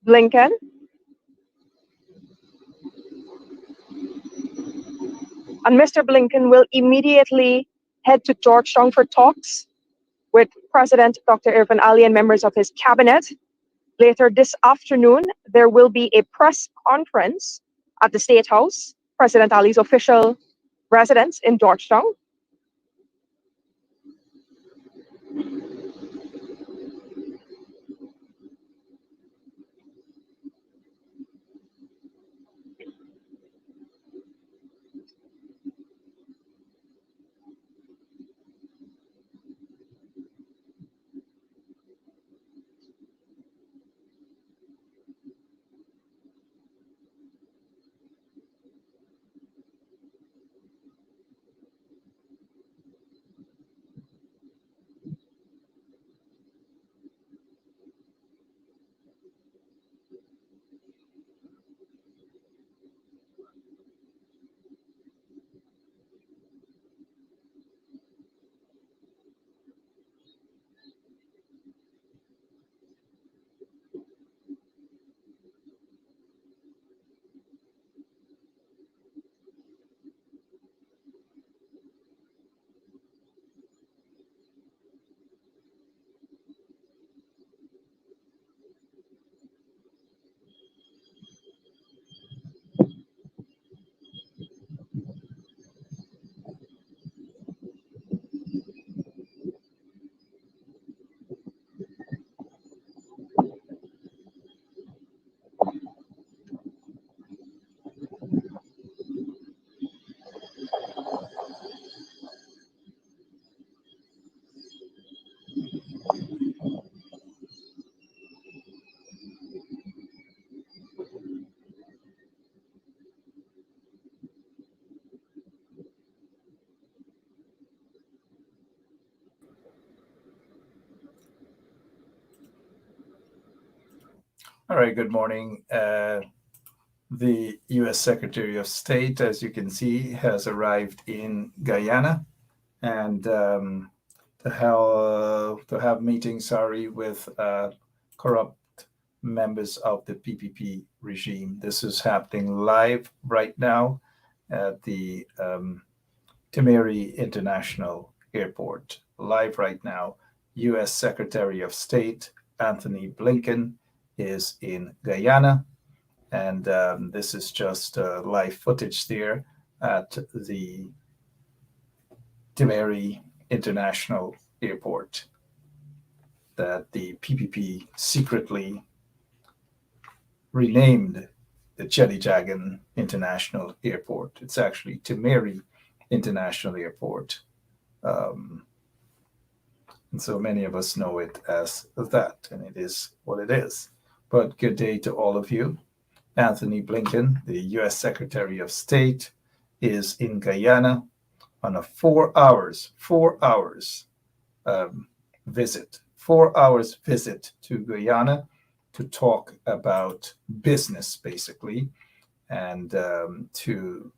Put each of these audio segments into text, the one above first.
Blinken, and Mr. Blinken will immediately head to Georgetown for talks with President Dr. Irfan Ali and members of his cabinet. Later this afternoon, there will be a press conference at the State House, President Ali's official residence in Georgetown. All right, good morning. The U.S. Secretary of State, as you can see, has arrived in Guyana and to have meetings, with corrupt members of the PPP regime. This is happening live right now at the Timeri International Airport. Live right now, U.S. Secretary of State Anthony Blinken is in Guyana, and this is just live footage there at the Timeri International Airport that the PPP secretly renamed the Chedijagan International Airport. It's actually Timeri International Airport. Um, and so many of us know it as that, and it is what it is. But good day to all of you. Anthony Blinken, the U.S. Secretary of State, is in Guyana on a 4 hours visit, 4 hours visit to Guyana to talk about business, basically, and to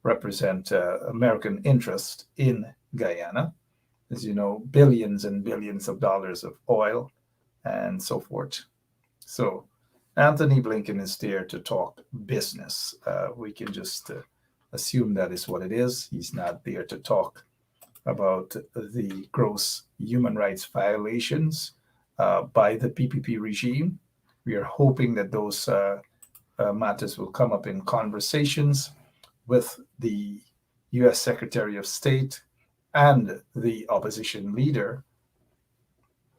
represent American interest in Guyana. As you know, billions and billions of dollars of oil and so forth. So Anthony Blinken is there to talk business. We can just assume that is what it is. He's not there to talk about the gross human rights violations by the PPP regime. We are hoping that those matters will come up in conversations with the U.S. Secretary of State and the opposition leader,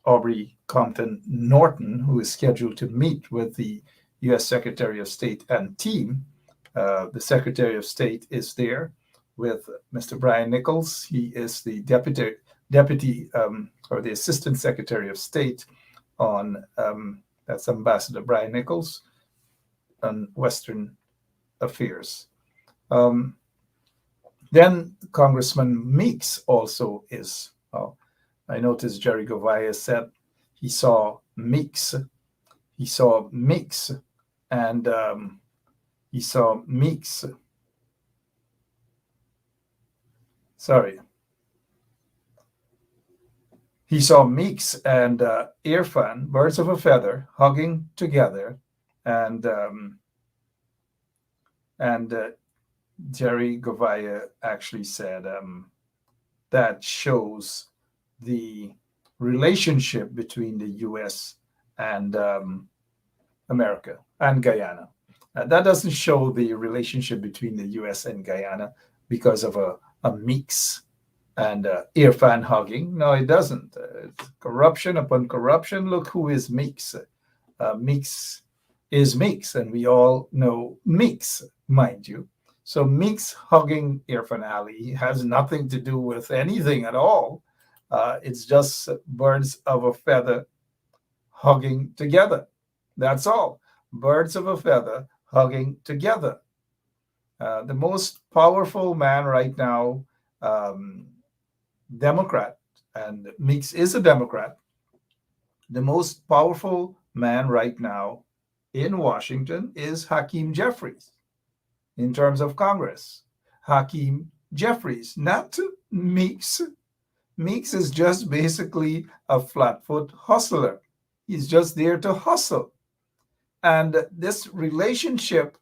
Aubrey Compton Norton, who is scheduled to meet with the U.S. Secretary of State and team. The Secretary of State is there with Mr. Brian Nichols. He is the deputy or the Assistant Secretary of State on that's Ambassador Brian Nichols on Western Affairs. Then Congressman Meeks also is. I noticed Jerry Govaya said he saw Meeks. He saw Meeks, and he saw Meeks. Sorry. he saw Meeks and Irfan, birds of a feather, hugging together, and and Jerry Govaya actually said that shows the relationship between the U.S. and America and Guyana. That doesn't show the relationship between the U.S. and Guyana because of a Meeks and Irfan hugging. No, it doesn't. It's corruption upon corruption. Look who is Meeks. Meeks is Meeks, and we all know Meeks, mind you. So Meeks hugging Irfan Ali has nothing to do with anything at all. It's just birds of a feather hugging together. That's all. Birds of a feather hugging together. The most powerful man right now, um, Democrat, and Meeks is a Democrat. The most powerful man right now in Washington is Hakeem Jeffries in terms of Congress. Hakeem Jeffries, not Meeks. Meeks is just basically a flatfoot hustler. He's just there to hustle. And this relationship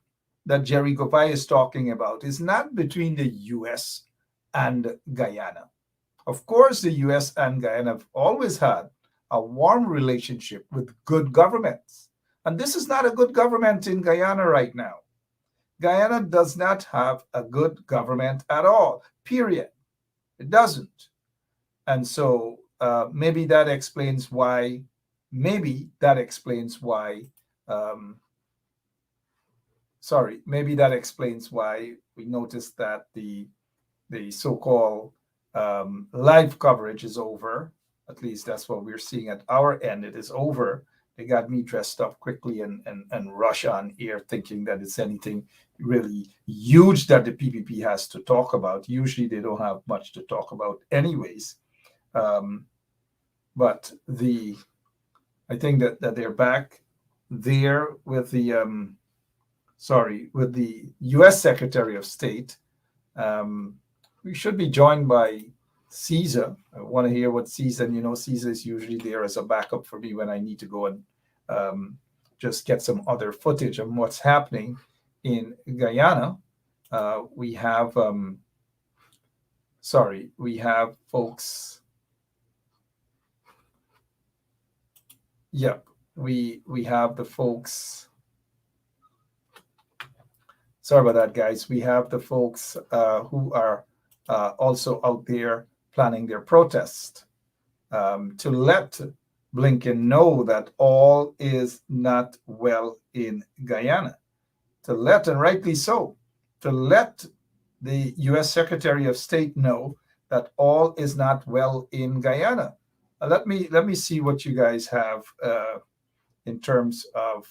that Jerry Govay is talking about is not between the US and Guyana. Of course, the US and Guyana have always had a warm relationship with good governments. And this is not a good government in Guyana right now. Guyana does not have a good government at all, period. It doesn't. And so maybe that explains why, um, maybe that explains why we noticed that the so-called live coverage is over. At least that's what we're seeing at our end. It is over. They got me dressed up quickly and rush on air thinking that it's anything really huge that the PPP has to talk about. Usually they don't have much to talk about anyways. But I think that they're back there with with the U.S. Secretary of State. We should be joined by Caesar. I want to hear what Caesar, and Caesar is usually there as a backup for me when I need to go and just get some other footage of what's happening in Guyana. We have folks. Yep, we have the folks. Sorry about that, guys. We have the folks who are also out there planning their protest to let Blinken know that all is not well in Guyana. To let, and rightly so, to let the U.S. Secretary of State know that all is not well in Guyana. Let me see what you guys have in terms of.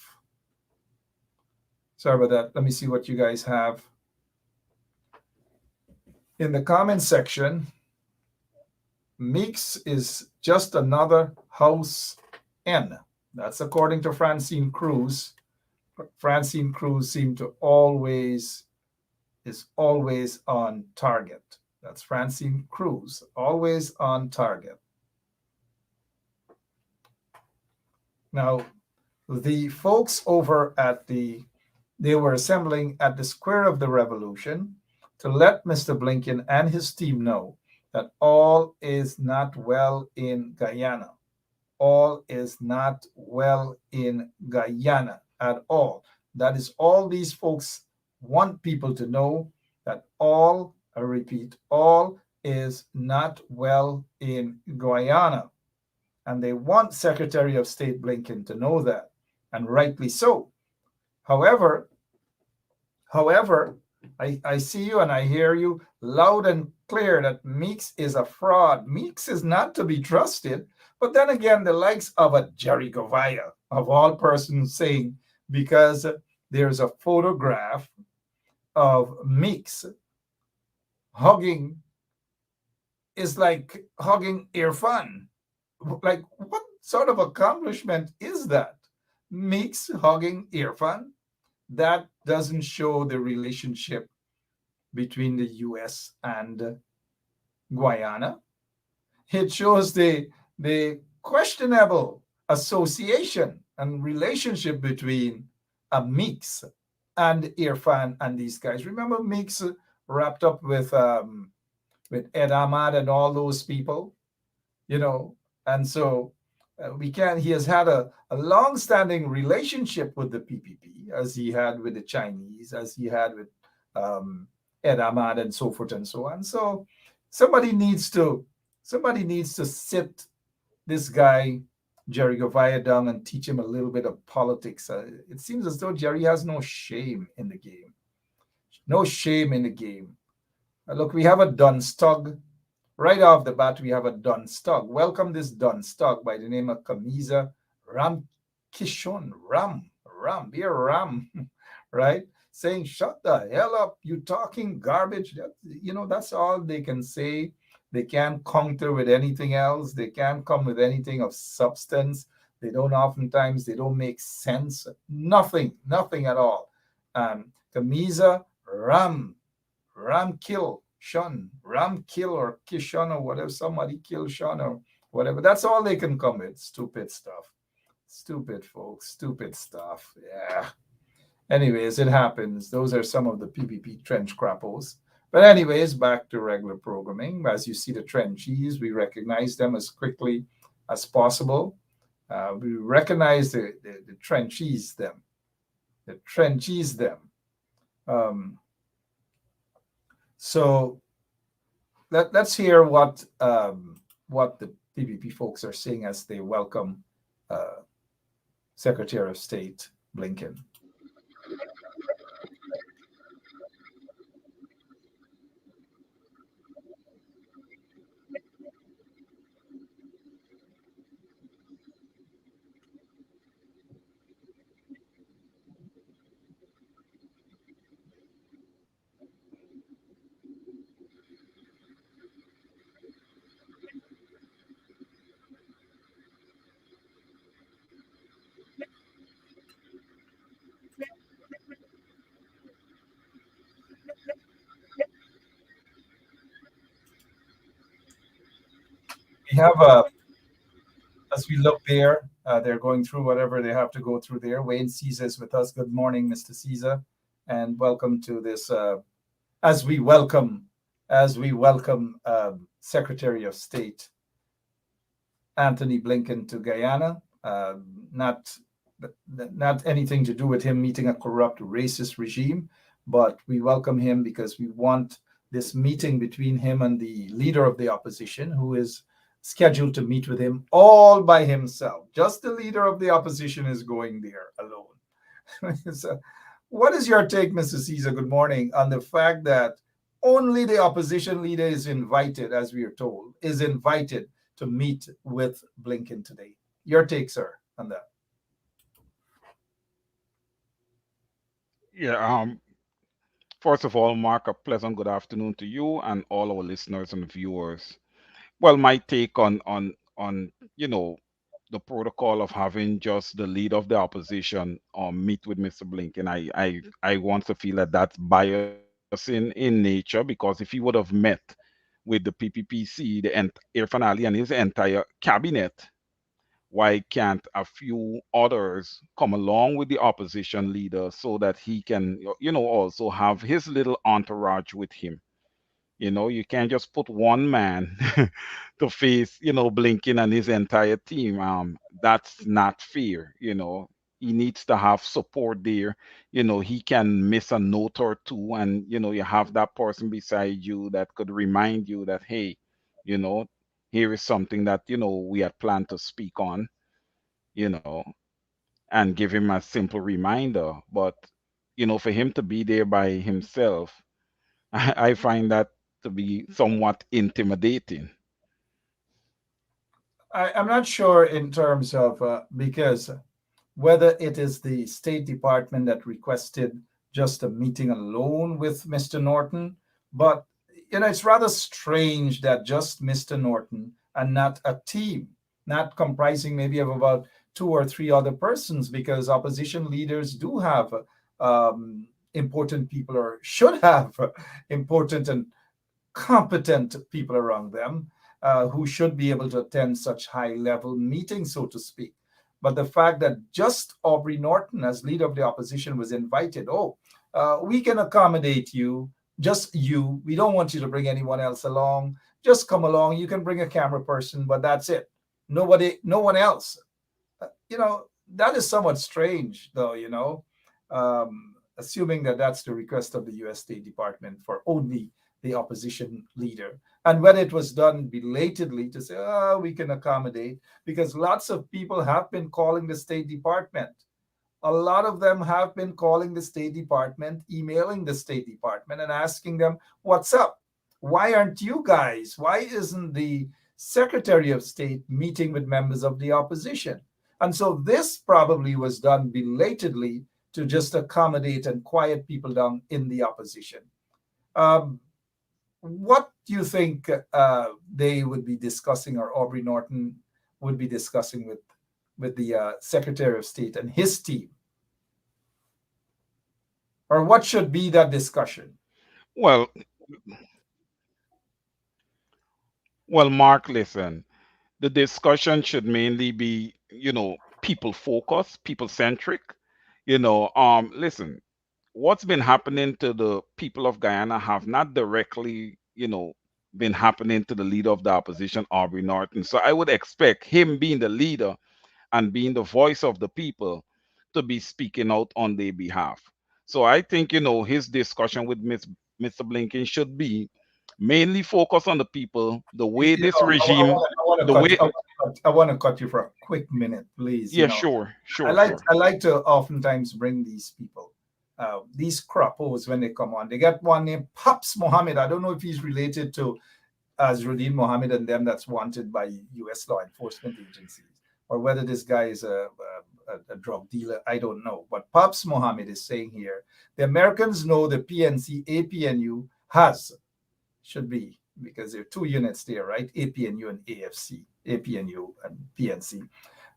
Sorry about that. Let me see what you guys have in the comment section. Meeks is just another house N. That's according to Francine Cruz. Francine Cruz is always on target. That's Francine Cruz, always on target. Now, the folks over at they were assembling at the Square of the Revolution to let Mr. Blinken and his team know that all is not well in Guyana. All is not well in Guyana at all. That is all these folks want people to know, that all, I repeat, all is not well in Guyana. And they want Secretary of State Blinken to know that, and rightly so. However, I see you and I hear you loud and clear that Meeks is a fraud. Meeks is not to be trusted. But then again, the likes of a Jerry Govaya, of all persons, saying because there's a photograph of Meeks hugging is like hugging Irfan. Like, what sort of accomplishment is that? Meeks hugging Irfan? That doesn't show the relationship between the US and Guyana. It shows the the questionable association and relationship between Mix and Irfan and these guys. Remember Mix wrapped up with Ed Ahmad and all those people, you know, and so we can. He has had a long-standing relationship with the PPP, as he had with the Chinese, as he had with um, Ed Ahmad, and so forth and so on. So somebody needs to somebody needs to sit this guy Jerry Govaya down and teach him a little bit of politics. It seems as though Jerry has no shame in the game. No shame in the game. Look, we have a Dunstug. Right off the bat, we have a Dunstug. Welcome this Dunstug by the name of Kamiza Ram Kishon. Be a Ram, right? Saying, shut the hell up, you talking garbage. That's all they can say. They can't counter with anything else. They can't come with anything of substance. They don't make sense. Nothing at all. Kamiza Ram kill Shun, Ram kill or Kishon or whatever, somebody kill Shun or whatever. That's all they can come with. Stupid stuff. Stupid folks, stupid stuff. Yeah. Anyways, it happens. Those are some of the PPP trench crappos. But anyways, back to regular programming. As you see the trenchies, we recognize them as quickly as possible. We recognize the trenchies them. The trenchies them. So let's hear what the PPP folks are saying as they welcome Secretary of State Blinken. We have as we look there, they're going through whatever they have to go through there. Wayne Caesar is with us. Good morning, Mr. Caesar, and welcome to this. As we welcome, Secretary of State Anthony Blinken to Guyana. Not anything to do with him meeting a corrupt, racist regime, but we welcome him because we want this meeting between him and the leader of the opposition, who is scheduled to meet with him all by himself. Just the leader of the opposition is going there alone. So, what is your take, Mr. Caesar? Good morning, on the fact that only the opposition leader is invited, as we are told, is invited to meet with Blinken today. Your take, sir, on that? Yeah, first of all, Mark, a pleasant good afternoon to you and all our listeners and viewers. Well, my take on the protocol of having just the leader of the opposition meet with Mr. Blinken, I want to feel that that's bias in nature, because if he would have met with the PPPC, Irfan Ali and his entire cabinet, why can't a few others come along with the opposition leader so that he can, also have his little entourage with him? You can't just put one man to face, Blinken and his entire team. That's not fair. He needs to have support there. He can miss a note or two, and you have that person beside you that could remind you that, hey, you know, here is something that we had planned to speak on, you know, and give him a simple reminder. But for him to be there by himself, I find that to be somewhat intimidating. I'm not sure in terms of because whether it is the State Department that requested just a meeting alone with Mr. Norton, but it's rather strange that just Mr. Norton and not a team, not comprising maybe of about two or three other persons, because opposition leaders do have important people, or should have important and competent people around them. who should be able to attend such high level meetings, so to speak. But the fact that just Aubrey Norton, as leader of the opposition, was invited, oh, we can accommodate you, just you. We don't want you to bring anyone else along. Just come along. You can bring a camera person, but that's it. Nobody, no one else. You know, that is somewhat strange, though, assuming that that's the request of the US State Department for only the opposition leader. And when it was done belatedly to say, oh, we can accommodate, because lots of people have been calling the State Department. A lot of them have been calling the State Department, emailing the State Department, and asking them, what's up? Why aren't you guys? Why isn't the Secretary of State meeting with members of the opposition? And so this probably was done belatedly to just accommodate and quiet people down in the opposition. Um, what do you think they would be discussing, or Aubrey Norton would be discussing with the Secretary of State and his team? Or what should be that discussion? Well, well, Mark, listen. The discussion should mainly be, people focused, people centric. Listen, what's been happening to the people of Guyana have not directly, been happening to the leader of the opposition, Aubrey Norton. So I would expect him being the leader and being the voice of the people to be speaking out on their behalf. So I think, his discussion with Mr. Blinken should be mainly focused on the people, the way this regime, the way, I want to cut you for a quick minute, please. yeah, sure, I sure, like sure. I like to oftentimes bring these people, these crappos when they come on. They get one named Pops Mohammed. I don't know if he's related to Azruddin Mohammed and them that's wanted by U.S. law enforcement agencies, or whether this guy is a drug dealer. I don't know. But Pops Mohammed is saying here the Americans know the PNC APNU has, should be, because there are two units there, right? APNU and AFC, APNU and PNC,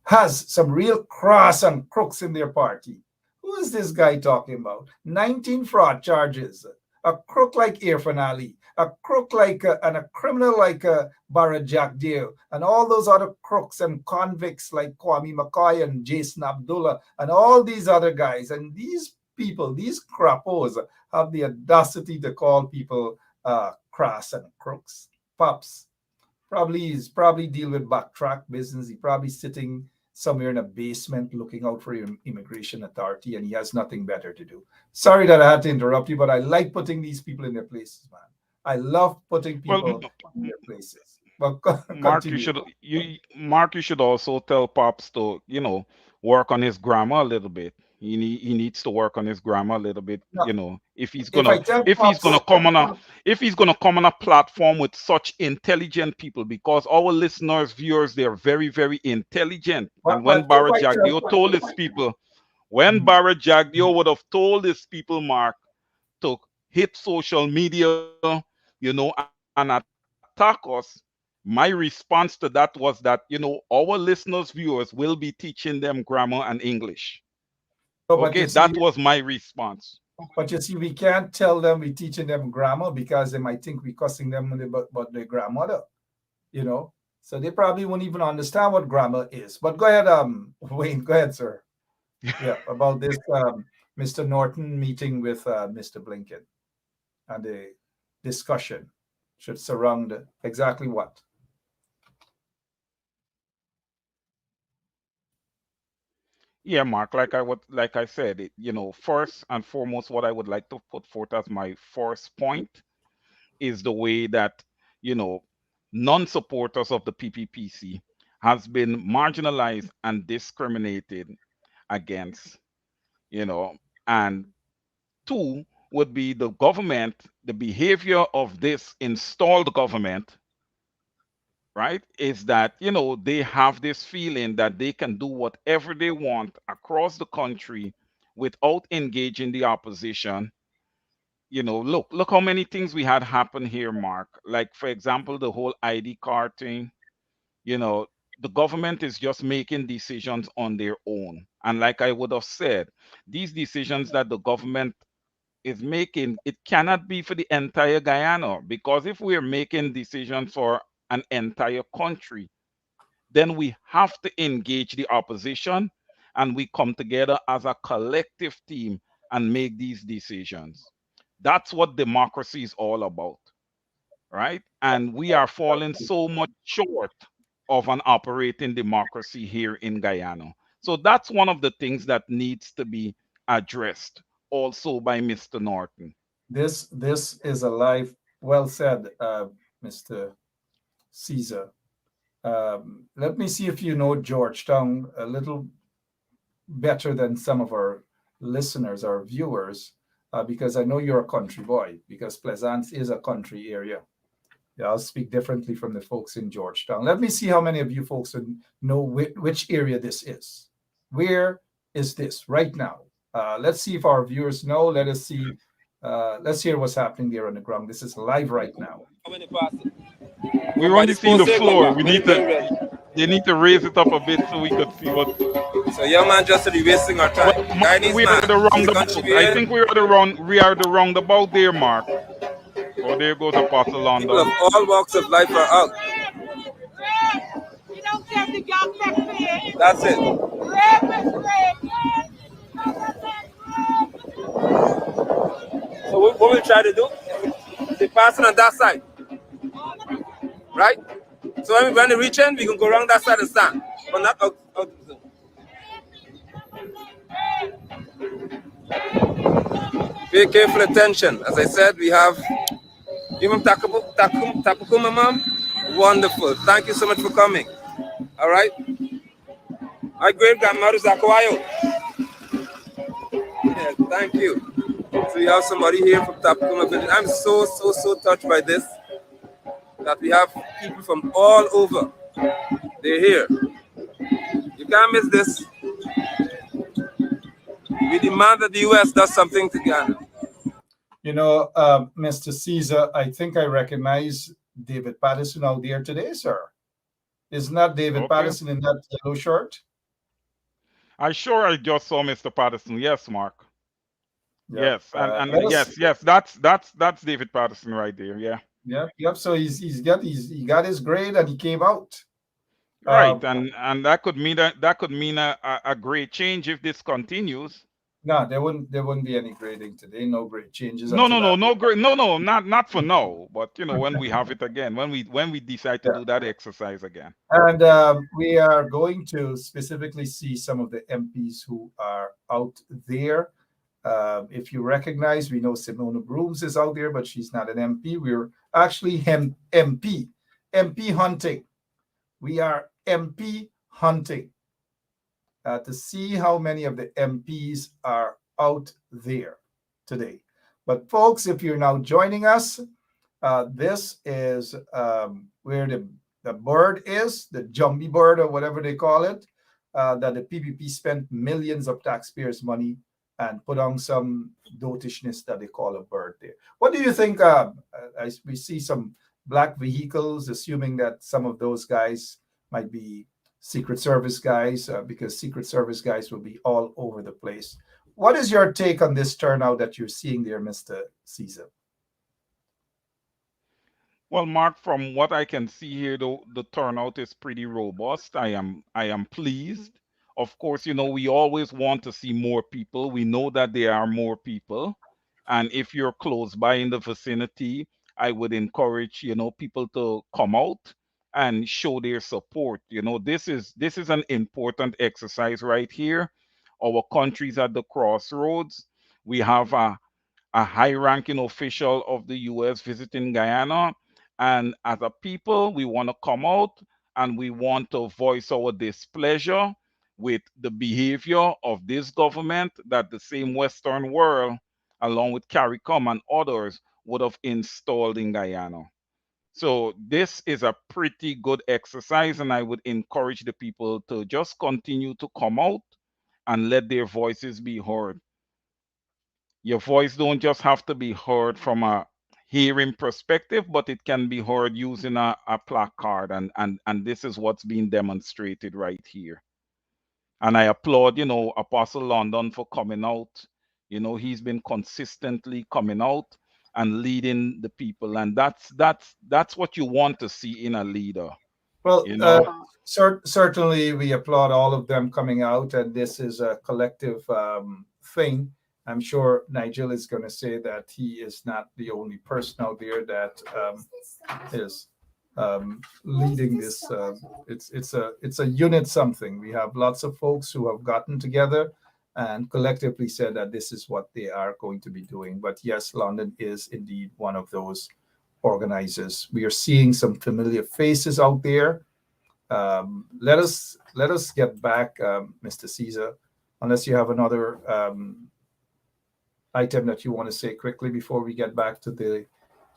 has some real cross and crooks in their party. Who is this guy talking about? 19 fraud charges. A crook like Irfan Ali, a crook like, and a criminal like Barra Jack Deal, and all those other crooks and convicts like Kwame McCoy and Jason Abdullah, and all these other guys. And these people, these crappos, have the audacity to call people crass and crooks. Pops probably deal with backtrack business. He probably sitting somewhere in a basement looking out for immigration authority, and he has nothing better to do. Sorry that I had to interrupt you, but I like putting these people in their places, man. I love putting Well, people in their places. But Mark, continue. You should also tell Pops to, work on his grammar a little bit. He needs to work on his grammar a little bit, Now, if I tell if he's Pops, gonna come on a if he's gonna come on a platform with such intelligent people, because our listeners, viewers, they're very, very intelligent. And but if I tell, when Mhm. Barra Jagdeo would have told his people, Mark, to hit social media, and attack us, my response to that was that, our listeners, viewers will be teaching them grammar and English. no, Okay, that was my response. but you see, we can't tell them we're teaching them grammar because they might think we're cussing them about their grandmother, you know. So they probably won't even understand what grammar is. But go ahead, Wayne, go ahead, sir. Yeah, about this Mr. Norton meeting with Mr. Blinken, and the discussion should surround exactly what? Yeah, Mark, like I said, first and foremost, what I would like to put forth as my first point is the way that, you know, non-supporters of the PPPC has been marginalized and discriminated against, you know, and two would be the government, the behavior of this installed government, right, is that, they have this feeling that they can do whatever they want across the country without engaging the opposition. Look how many things we had happen here, Mark. Like, for example, the whole ID card thing. you know the government is just making decisions on their own, and like I would have said, these decisions that the government is making, it cannot be for the entire Guyana, because if we are making decisions for an entire country, then we have to engage the opposition and we come together as a collective team and make these decisions. That's what democracy is all about, right? And we are falling so much short of an operating democracy here in Guyana. So that's one of the things that needs to be addressed also by Mr. Norton. This is a life well said, Mr. Caesar. Let me see if you know Georgetown a little better than some of our listeners, our viewers, because I know you're a country boy, because Pleasance is a country area. Yeah, I'll speak differently from the folks in Georgetown. Let me see how many of you folks know which area this is. Where is this right now? Let's see if our viewers know. Let us see. Let's hear what's happening there on the ground. This is live right now. We're only seeing the floor. We need to They need to raise it up a bit so we could see what. So young man just to be wasting our Well, time. Mark, Guyanese we are man, the see the country roundabout. we I in. think we are the roundabout there, Mark. Oh, there goes Apostle People of London. all walks of life are out. That's it. So what we try to do is they passing on that side, right? So when they reach in, we can go around that side and stand, but not out. Pay careful attention. As I said, we have Imam Tapakuma, ma'am. Wonderful. Thank you so much for coming. All right. My great grandmother Zakawayo. Yeah, thank you. So we have somebody here from Tapakuma village. I'm so touched by this, that we have people from all over. They're here. You can't miss this. We demand that the U.S. does something to Ghana. You know, Mr. Caesar, I think I recognize David Patterson out there today, sir. Isn't that David Okay. Patterson in that yellow shirt? I just saw Mr. Patterson. Yes, Mark. Yep. Yes, and Let us. yes, that's David Patterson right there. Yeah. Yep. So he got his grade and he came out. Right, Um, and that could mean a great change if this continues. no, there wouldn't be any grading today. No grade changes No, until no, no, after. no, great, no, not for now. But when we have it again, when we decide to Yeah. do that exercise again. And we are going to specifically see some of the MPs who are out there. If you recognize, we know Simona Brooms is out there, but she's not an MP. We're actually MP hunting. We are MP hunting to see how many of the MPs are out there today. But folks, if you're now joining us, this is where the bird is, the Jumbie bird or whatever they call it, that the PPP spent millions of taxpayers' money and put on some dotishness that they call a bird there. What do you think? We see some black vehicles, assuming that some of those guys might be Secret Service guys, because Secret Service guys will be all over the place. What is your take on this turnout that you're seeing there, Mr. Caesar? Well, Mark, from what I can see here, though, the turnout is pretty robust. I am pleased. Of course, we always want to see more people. We know that there are more people, and if you're close by in the vicinity, I would encourage people to come out and show their support. This is an important exercise right here. Our country's at the crossroads. We have a high ranking official of the US visiting Guyana. And as a people, we want to come out and we want to voice our displeasure with the behavior of this government that the same Western world, along with CARICOM and others, would have installed in Guyana. So this is a pretty good exercise, and I would encourage the people to just continue to come out and let their voices be heard. Your voice don't just have to be heard from a hearing perspective, but it can be heard using a placard, and this is what's being demonstrated right here. And I applaud, Apostle London for coming out. He's been consistently coming out and leading the people, and that's what you want to see in a leader. Well, You know. certainly we applaud all of them coming out, and this is a collective thing. I'm sure Nigel is going to say that he is not the only person out there that is leading this. It's a unit something. We have lots of folks who have gotten together and collectively said that this is what they are going to be doing. But yes, London is indeed one of those organizers. We are seeing some familiar faces out there. Let us get back, Mr. Caesar, unless you have another item that you want to say quickly before we get back to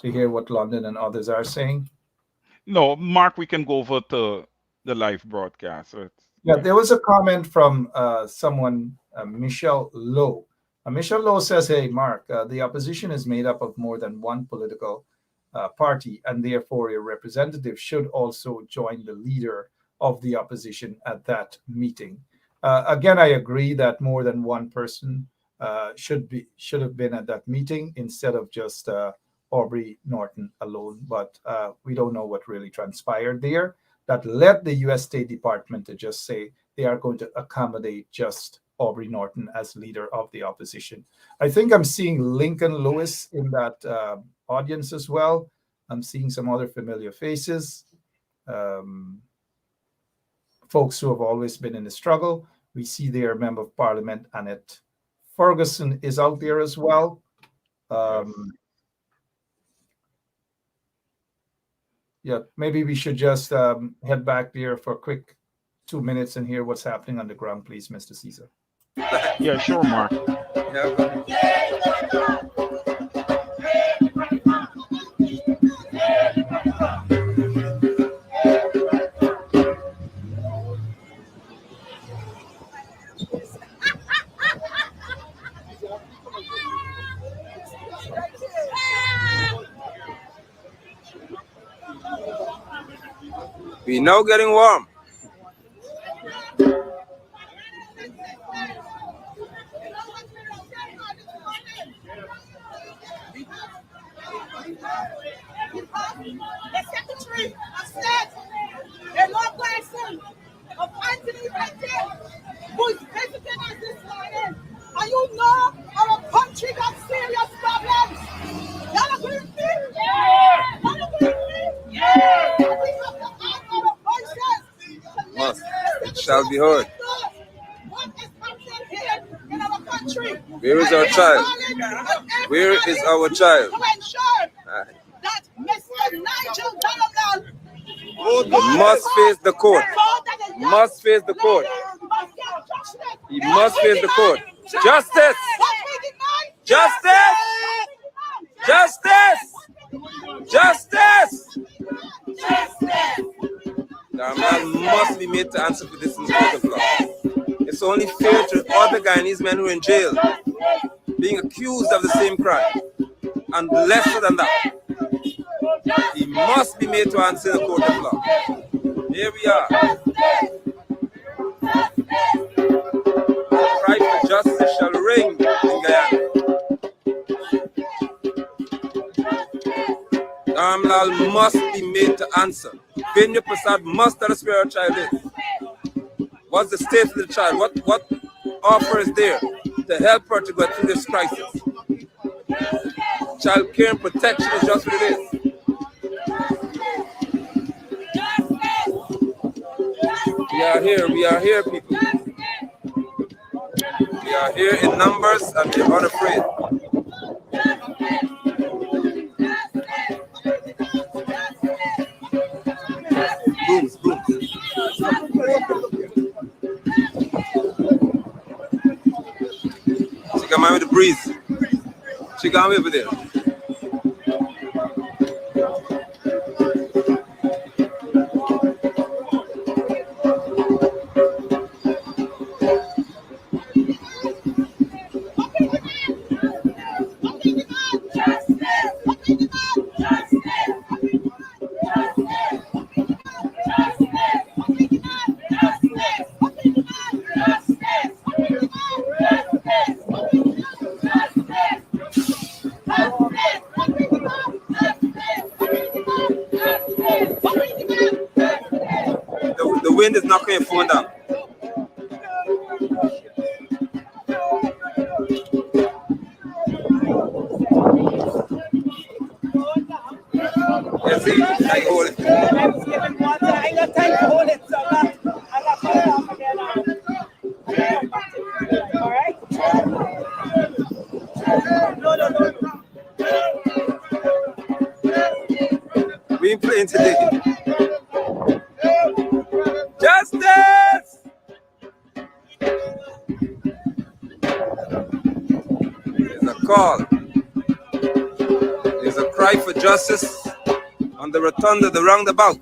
hear what London and others are saying. No, Mark, we can go over to the live broadcast. So yeah, there was a comment from someone, Michelle Lowe. Michelle Lowe says, hey, Mark, the opposition is made up of more than one political party, and therefore a representative should also join the leader of the opposition at that meeting. Again, I agree that more than one person should have been at that meeting instead of just Aubrey Norton alone. But we don't know what really transpired there that led the U.S. State Department to just say they are going to accommodate just Aubrey Norton as leader of the opposition. I think I'm seeing Lincoln Lewis in that audience as well. I'm seeing some other familiar faces, folks who have always been in the struggle. We see their Member of Parliament, Annette Ferguson, is out there as well. Yeah, maybe we should just head back there for a quick 2 minutes and hear what's happening on the ground, please, Mr. Caesar. Yeah, sure, Mark. We now getting warm. The Secretary of State, a law person of Anthony Blinken, who is visiting us this morning. And you know our country got serious problems. Y'all agree with me? Yeah. Y'all agree with me? Yeah. We have to add our voices. Must. It shall be heard. What is happening here in our country? Where is our child? Where is our child? To ensure that Mr. Nigel Donovan must face the court. Must face the court. He must face the court. Justice! Justice! Justice! Justice! The man must be made to answer for this in the court of law. It's only fair to other Guyanese men who are in jail being accused of the same crime. And lesser than that, he must be made to answer in the court of law. Here we are. The cry for justice shall ring in Guyana. Dharmlal must be made to answer. Benya Prasad must tell us where our child is. What's the state of the child? What offer is there to help her to go through this crisis? Child care and protection is just what it is. We are here, people. We are here in numbers and we are unafraid. Booms. She got me with the breeze. She got me over there. your phone down. Yes, see, I hold it. I got time to hold it, so I got to hold off again. All right? No. We ain't playing today. Justice! There's a call. There's a cry for justice on the rotunda, the roundabout.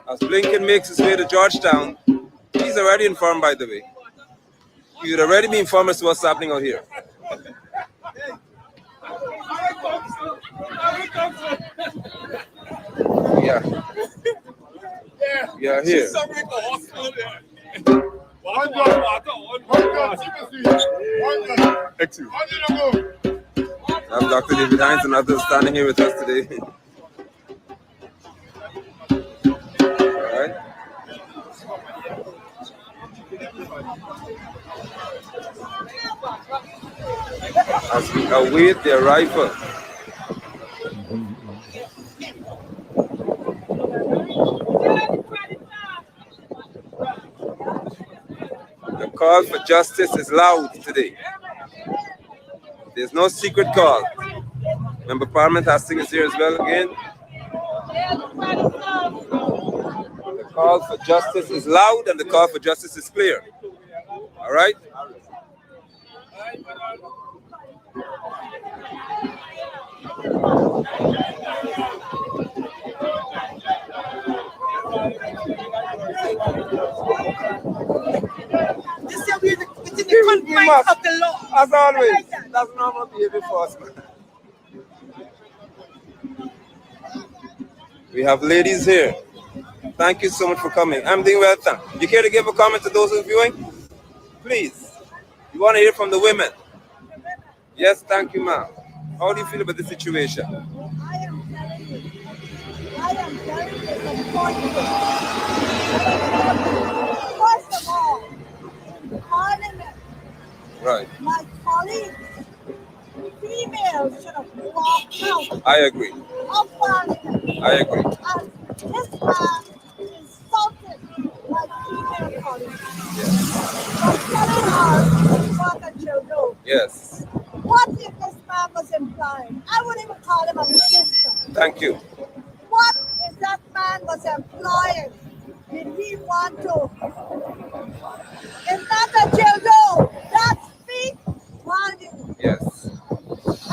As Blinken makes his way to Georgetown, he's already informed, by the way. He would already be informed as to what's happening out here. Yeah. We are here. I have Dr. David Hines and others standing here with us today. All right. As we await the arrival the call for justice is loud today. There's no secret call. Member Parliament Hastings is here as well again. The call for justice is loud and the call for justice is clear. All right? This is within the confines of the law. As always, that's normal behavior for us, man. We have ladies here. Thank you so much for coming. I'm doing well, thank you. Care to give a comment to those who are viewing? Please. You want to hear from the women? Yes, thank you, ma'am. How do you feel about the situation? I am telling you, I am very disappointed. First of all, in Parliament, Right. my colleagues, females should have walked out I agree. of Parliament. I agree. And this man insulted my female colleagues. By telling her what a joke. Yes. What if this man was implying? I wouldn't even call him a minister. Thank you. What if that man was implying? Did he want to? It's not a dildo. That's speak volume. Yes.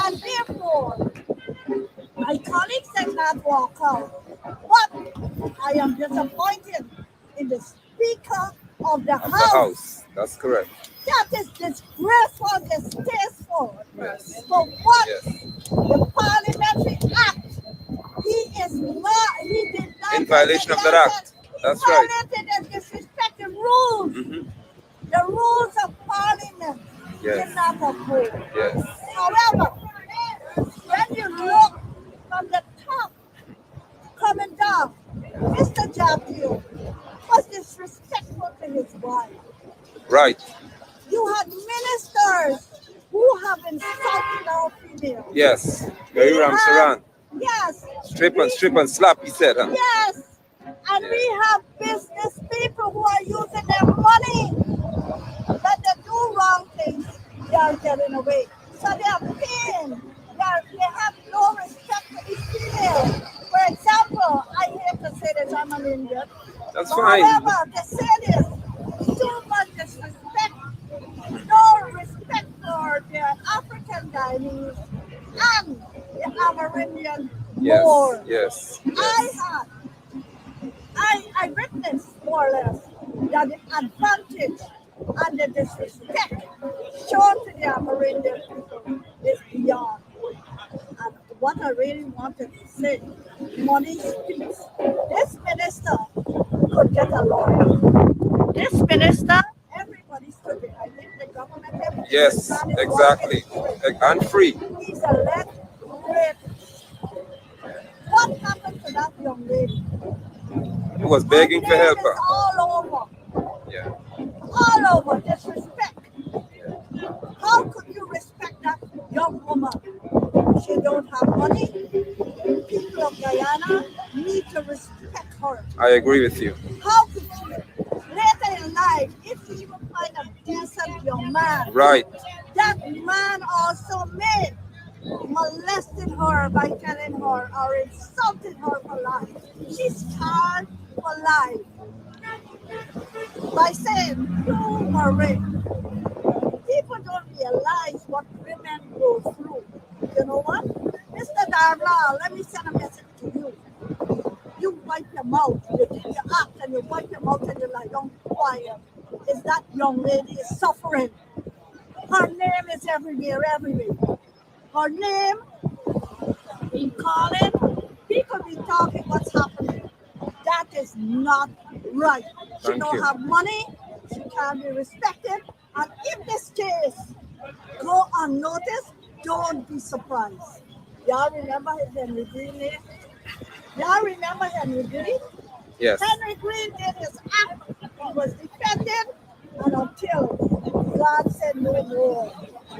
And therefore, my colleagues did not walk out. But I am disappointed in the Speaker of the Of the House. House. That's correct. That is disgraceful, distasteful. Yes. For what? Yes. The Parliamentary Act. He did not. In violation of that act. That's right. Violated and disrespected rules. Mm-hmm. The rules of Parliament Yes. did not uphold. Yes. However, when you look from the top coming down, Mr. Jabio was disrespectful to his wife. Right. You had ministers who have insulted our females. Yes. Very Ramsaran. Yes. Strip and slap, he said, huh? Yes. And we have business people who are using their money. When they do wrong things, they are getting away. So they are paying. They have no respect for these females. For example, I hate to say this, I'm an Indian. That's But fine. however, to say this, too much disrespect. No respect for their African Guyanese and the Amerindian Yes. more. Yes. I witnessed more or less that the advantage and the disrespect shown to the Amerindian people is beyond. And what I really wanted to say, money speaks. This minister could get a lawyer. This minister, everybody stood behind him, the government, everybody. Yes. Exactly. And free. He's a left rapist. What happened to that young lady? who was begging for help. All over. Yeah. All over. Disrespect. How could you respect that young woman? She don't have money. People of Guyana need to respect her. I agree with you. How could she, later in life, if she even find a decent young man, Right. that man also may molesting her by telling her or insulting her for life. She's scarred for life by saying you are raped. People don't realize what women go through. You know what? Mr. Darla, let me send a message to you. You wipe your mouth, you did your act and you wipe your mouth and you're like, don't quiet. Is that young lady is suffering? Her name is everywhere. Her name in calling, people be talking what's happening. That is not right. She Thank don't you. have money, she can't be respected, and if this case go unnoticed, don't be surprised. Y'all remember his Henry Green name? Y'all remember Henry Green? Yes. Henry Green did his act, he was defended, and until God said no more,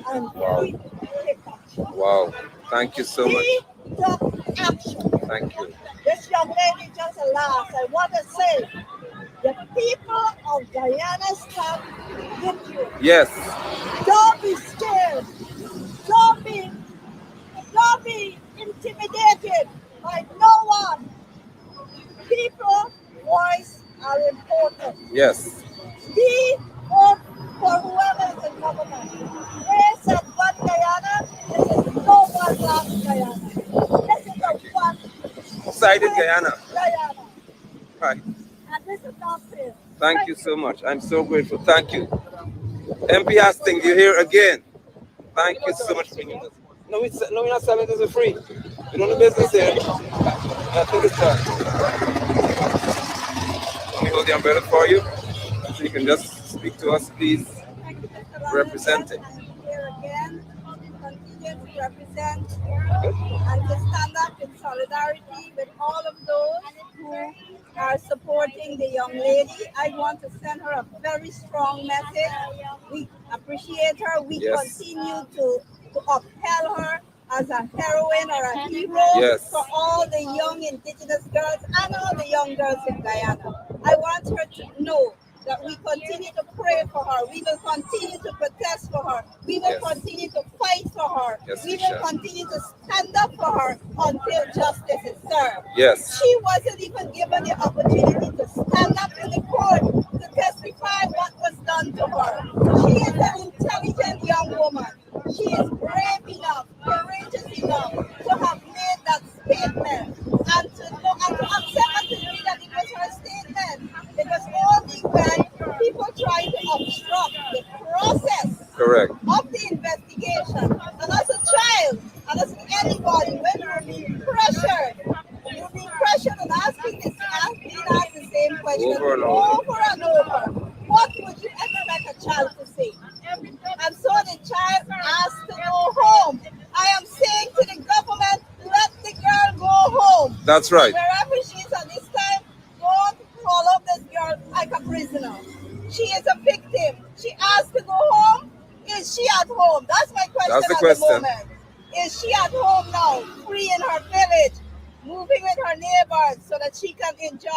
and he took action. Wow. Thank you so much. He took action. Thank you. This young lady just a laugh. I want to say, the people of Guyana stand with you. Yes. Don't be scared. Don't be intimidated by no one. People voice are important. Yes. We vote for whoever is in government. They said one Guyana, this is no one last Guyana. This is a Sided Guyana. Guyana. Right. And this is not fair. Thank you so much. I'm so grateful. Thank you. MP Hastings, you're here again. Thank you so much for bringing this. No, we're not selling this for free. We're doing the business here. I think it's done. Let me hold the umbrella for you. So you can just speak to us, please. Thank you, Mr. Representing. I'm here again. Continue to represent and to stand up in solidarity with all of those who are supporting the young lady. I want to send her a very strong message. We appreciate her. We Yes. continue to upheld her as a heroine or a hero Yes. for all the young indigenous girls and all the young girls in Guyana. I want her to know that we continue to pray for her. We will continue to protest for her. We will Yes. continue to fight for her. Yes, we we will shall. continue to stand up for her until justice is served. Yes. She wasn't even given the opportunity to stand up in the court to testify what was done to her. She is an intelligent young woman. She is brave enough, courageous enough to have made that statement and to know and to accept and to agree that it was her statement. Because only when people try to obstruct the process Correct. of the investigation, and as a child, and as anybody, when you're being pressured and being asked the same question Over and over. and over, what would you expect a child to say? And so the child asked to go home. I am saying to the government, let the girl go home. That's right. Wherever she is at this time, don't follow this girl like a prisoner. She is a victim. She asked to go home. Is she at home? That's my question That's the at question. the moment. Is she at home now, free in her village, moving with her neighbors so that she can enjoy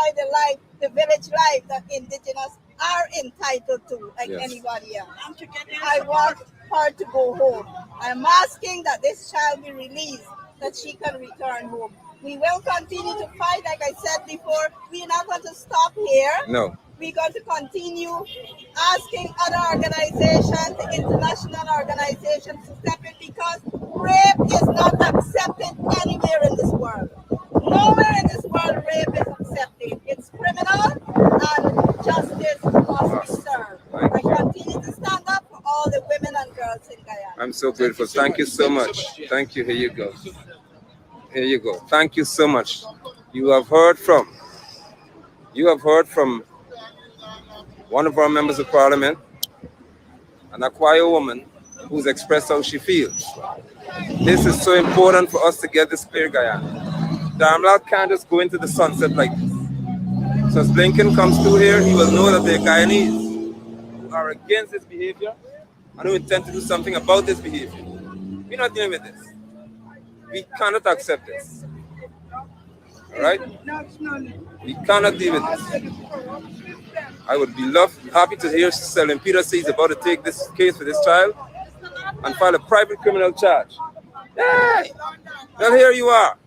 the village life that indigenous are entitled to, like Yes. anybody else? I want her to go home. I'm asking that this child be released, that she can return home. We will continue to fight, like I said before. We're not going to stop here. No. We're going to continue asking other organizations, the international organizations, to step in because rape is not accepted anywhere in this world. Nowhere in this world rape is accepted. It's criminal and justice must be served. I continue to stand up for all the women and girls in Guyana. I'm so grateful. Thank you so much. Thank you. Here you go. Here you go. Thank you so much. You have heard from one of our members of parliament, an Aquia woman who's expressed how she feels. This is so important for us to get this clear, Guyana. Darmlad can't just go into the sunset like this. So as Blinken comes through here, he will know that the Guyanese are against this behavior and who intend to do something about this behavior. We're not dealing with this. We cannot accept this. All right? We cannot deal with this. I would be happy to hear Selwyn Peter say he's about to take this case for this child and file a private criminal charge. Hey! Well, here you are.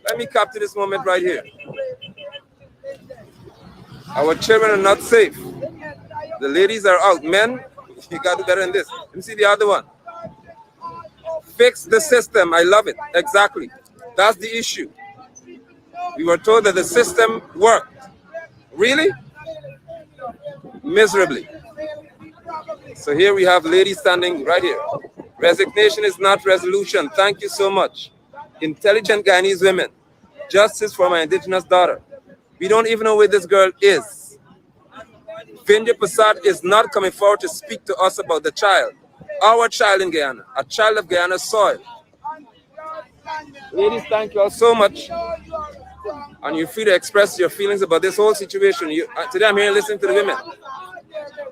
Let me capture this moment right here. Our children are not safe. The ladies are out. Men, you got to do better than this. Let me see the other one. Fix the system. I love it. Exactly. That's the issue. We were told that the system worked. Really? Miserably. So here we have ladies standing right here. Resignation is not resolution. Thank you so much. Intelligent Guyanese women. Justice for my indigenous daughter. We don't even know where this girl is. Vindhya Prasad is not coming forward to speak to us about the child. Our child in Guyana. A child of Guyana's soil. Ladies, thank you all so much. And you're free to express your feelings about this whole situation. Today I'm here listening to the women.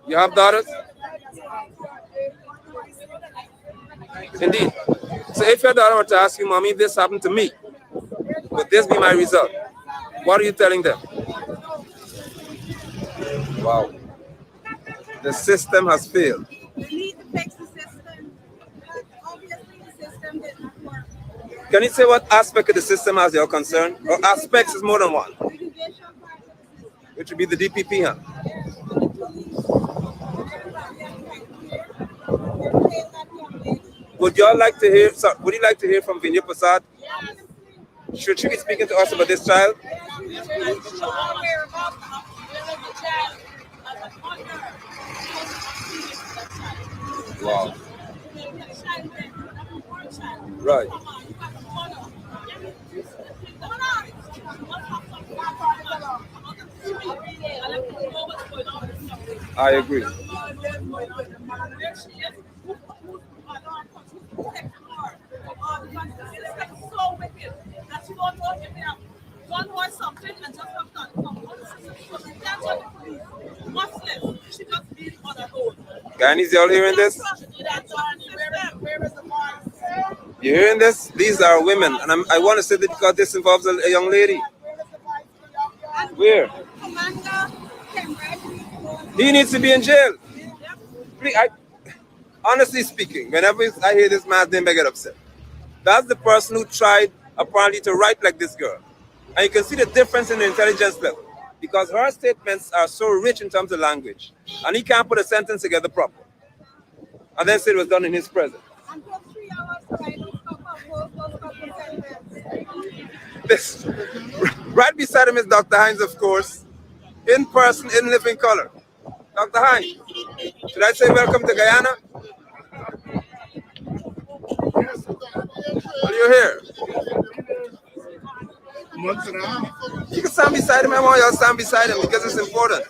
You have daughters? Indeed. So if your daughter were to ask you, Mommy, this happened to me, would this be my result? What are you telling them? Wow. The system has failed. We need to fix the system. Obviously, the system did not work. Can you say what aspect of the system has your concern? Or aspects is more than one? Which would be the DPP, huh? Would you like to hear from Vindhya Prasad? Should she be speaking to us about this child? Wow. Right. I agree. Guyanese, y'all hearing this? You hearing this? These are women, and I want to say that because this involves a young lady. Where? He needs to be in jail. Honestly speaking, whenever I hear this man's name, I get upset. That's the person who tried apparently to write like this girl. And you can see the difference in the intelligence level because her statements are so rich in terms of language. And he can't put a sentence together proper. And then say it was done in his presence. This, right beside him is Dr. Hines, of course. In person, in living color. Dr. Hines, should I say welcome to Guyana? Are you here? You can stand beside him. I want y'all to stand beside him because it's important.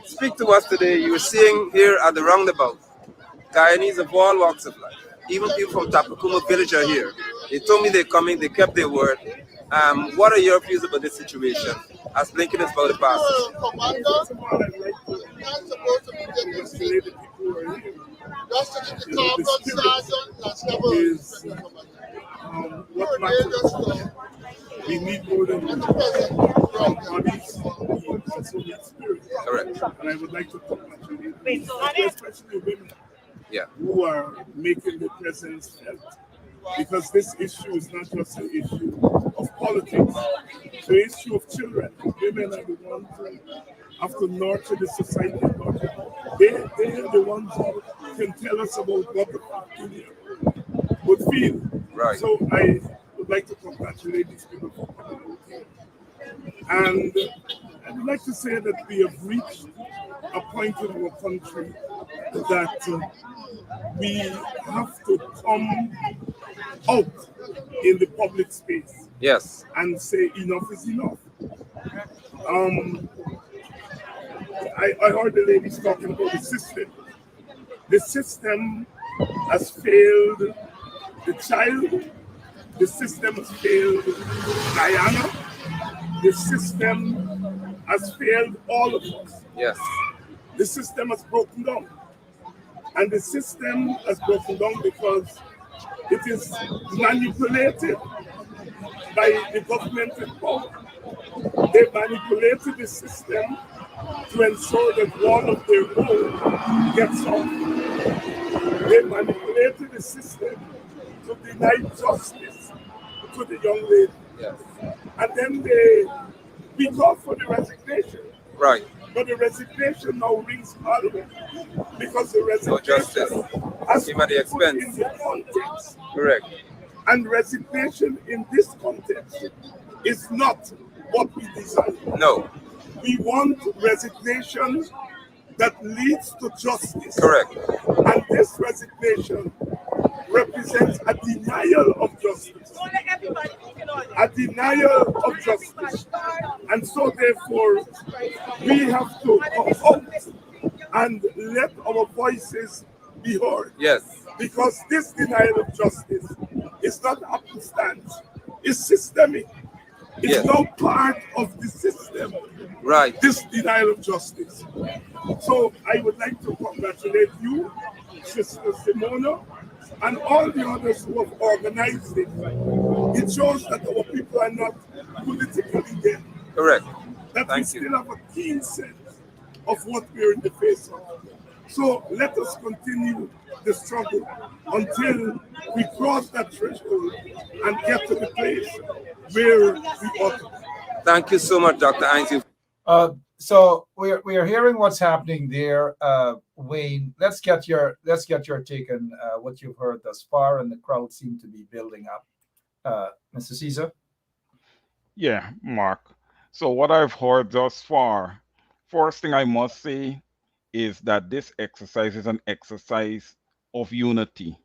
Speak to us today. You were seeing here at the roundabout Guyanese of all walks of life. Even people from Tapakuma village are here. They told me they're coming. They kept their word. What are your views about this situation as Blinken is about to pass? What matters. We need more than bodies, also need spirit. Correct. And I would like to congratulate especially women who are making the presence felt. Because this issue is not just an issue of politics, the issue of children. Women are the ones who have to nurture the society. They are the ones who can tell us about what the family would feel. Right. So I would like to congratulate these people for coming out here. And I would like to say that we have reached a point in our country that we have to come out in the public space. Yes. And say enough is enough. I heard the ladies talking about the system. The system has failed the child. The system has failed Guyana. The system has failed all of us. Yes. The system has broken down. And the system has broken down because it is manipulated by the government in power. They manipulated the system to ensure that one of their own gets off. They manipulated the system to deny justice to the young lady. Yes. And then we called for the resignation. Right. But the resignation now rings hollow because the No justice. resignation has Came at the been put in expense. the context. Correct. And resignation in this context is not what we desire. No. We want resignation that leads to justice. Correct. And this resignation represents a denial of justice. A denial of justice. And so therefore, we have to come out and let our voices be heard. Yes. Because this denial of justice is not happenstance, it's systemic. It's Yes. now part of the system, Right. this denial of justice. So I would like to congratulate you, Sister Simona, and all the others who have organized it. It shows that our people are not politically dead, Correct. that we Thank still you. have a keen sense of what we're in the face of. So let us continue the struggle until we cross that threshold and get to the place where we ought to be. Thank you so much, Dr. Heinz. So we are hearing what's happening there, Wayne. Let's get your take on what you've heard thus far, and the crowd seem to be building up. Mr. Caesar. Yeah, Mark. So what I've heard thus far, first thing I must say is that this exercise is an exercise of unity.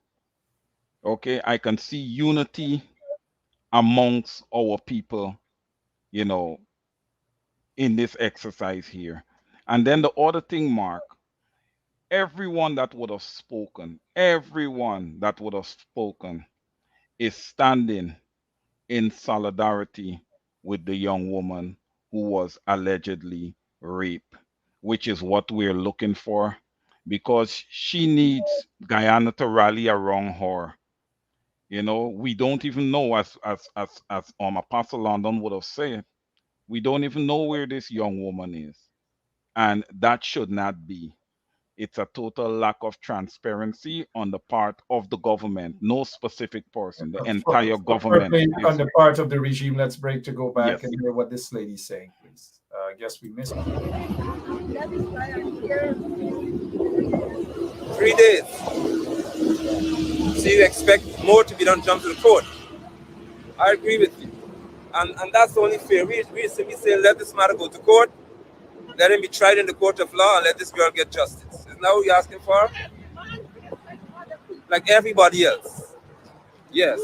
Okay, I can see unity amongst our people, you know, in this exercise here. And then the other thing, Mark, everyone that would have spoken is standing in solidarity with the young woman who was allegedly raped, which is what we're looking for because she needs Guyana to rally around her. You know, we don't even know, as Apostle London would have said, we don't even know where this young woman is, and that should not be. It's a total lack of transparency on the part of the government, no specific person. The entire government Firstly, on is, the part of the regime, let's break to go back yes. and hear what this lady's saying, please. I guess we missed. 3 days. So you expect more to be done, jump to the court. I agree with you. And that's only fair. We simply say let this matter go to court, let him be tried in the court of law, and let this girl get justice. Isn't that what you're asking for? Like everybody else. Yes.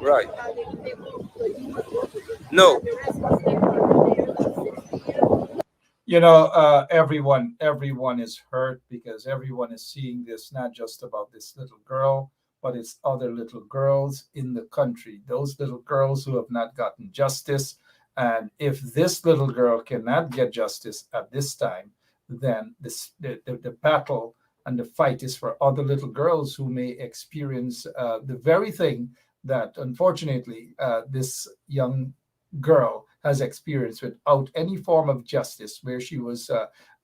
Right. No. Everyone is hurt because everyone is seeing this, not just about this little girl, but it's other little girls in the country, those little girls who have not gotten justice. And if this little girl cannot get justice at this time, then the battle and the fight is for other little girls who may experience the very thing that unfortunately this young girl has experienced without any form of justice, where she was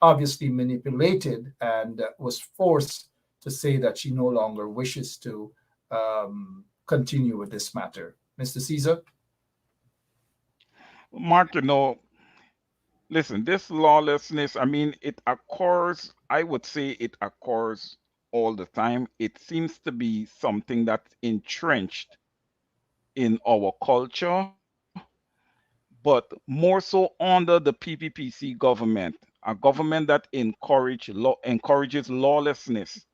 obviously manipulated and was forced to say that she no longer wishes to continue with this matter. Mr. Caesar? Mark, listen, this lawlessness, I mean, it occurs, I would say it occurs all the time. It seems to be something that's entrenched in our culture, but more so under the PPPC government, a government that encourages lawlessness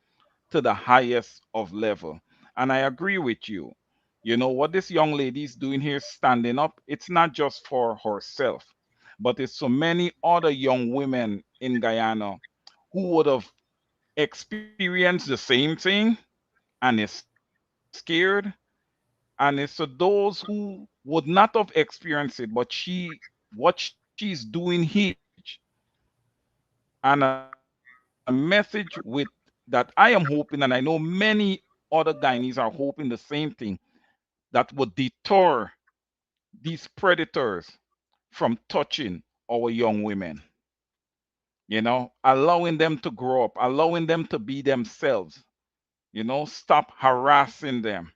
to the highest of level. And I agree with you. You know what this young lady is doing here, standing up, it's not just for herself, but it's so many other young women in Guyana who would have experienced the same thing and is scared, And it's to those who would not have experienced it, but what she's doing here, and a message that I am hoping, and I know many other Guyanese are hoping the same thing, that would deter these predators from touching our young women. Allowing them to grow up, allowing them to be themselves. Stop harassing them.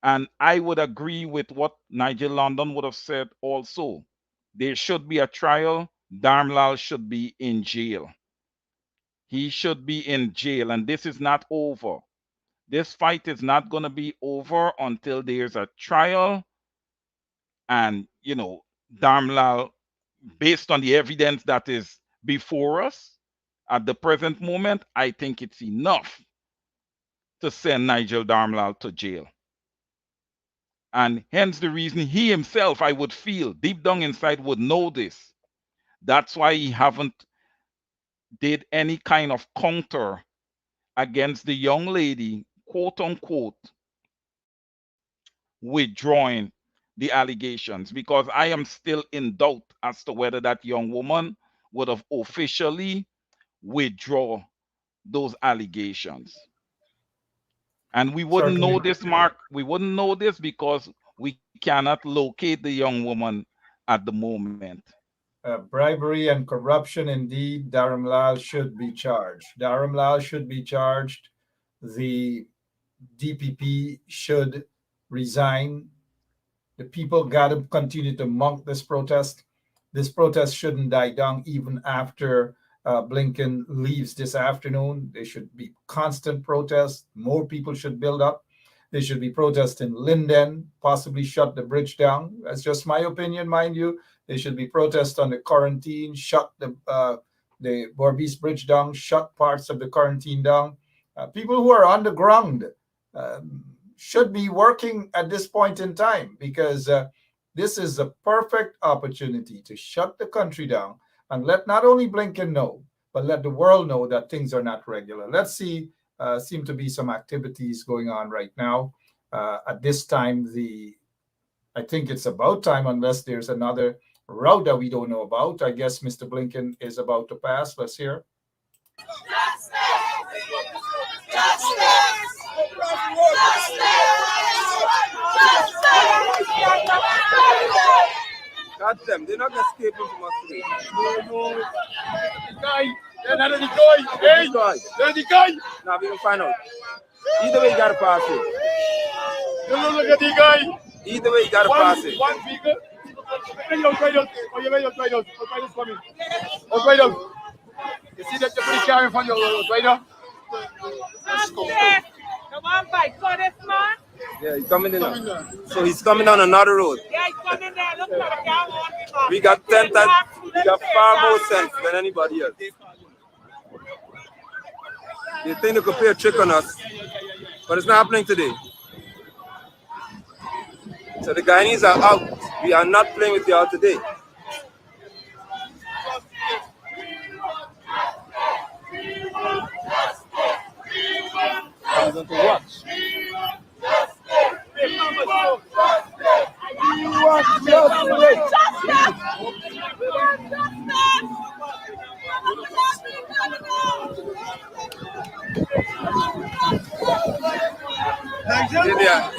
And I would agree with what Nigel London would have said also. There should be a trial. Darmlal should be in jail. He should be in jail, and this is not over. This fight is not going to be over until there's a trial. And, Darmlal, based on the evidence that is before us at the present moment, I think it's enough to send Nigel Darmlal to jail. And hence the reason he himself, I would feel, deep down inside, would know this. That's why he haven't did any kind of counter against the young lady, quote unquote, withdrawing the allegations, because I am still in doubt as to whether that young woman would have officially withdraw those allegations. And we wouldn't know Certainly. this, Mark. We wouldn't know this because we cannot locate the young woman at the moment. Bribery and corruption, indeed. Dharamlal should be charged. Dharamlal should be charged. The DPP should resign. The people got to continue to mount this protest. This protest shouldn't die down even after Blinken leaves this afternoon. There should be constant protests. More people should build up. There should be protests in Linden, possibly shut the bridge down. That's just my opinion, mind you. There should be protests on the quarantine, shut the Borbis Bridge down, shut parts of the quarantine down. People who are on the ground should be working at this point in time, because this is a perfect opportunity to shut the country down and let not only Blinken know, but let the world know that things are not regular. Let's see, seem to be some activities going on right now. At this time, I think it's about time, unless there's another route that we don't know about. I guess Mr. Blinken is about to pass. Let's hear. Catch them. They're not escaping from us today. No. Guy, they're not the guy. Hey, they're the guy. Now we will find out. Either way, you gotta pass it. No, look at the guy. Either way, you gotta pass it. One figure. Outrider's coming. Outrider. You see that you're pretty carrying in front of your outrider? Come on, bike. So this man. Yeah, he's coming in now. So he's coming on another road. Yeah, he's coming there. Look at the camera. We got 10 times, we got far more sense than anybody else. They think they could play a trick on us, but it's not happening today. So the Guyanese are out. We are not playing with y'all today. Comes on to watch.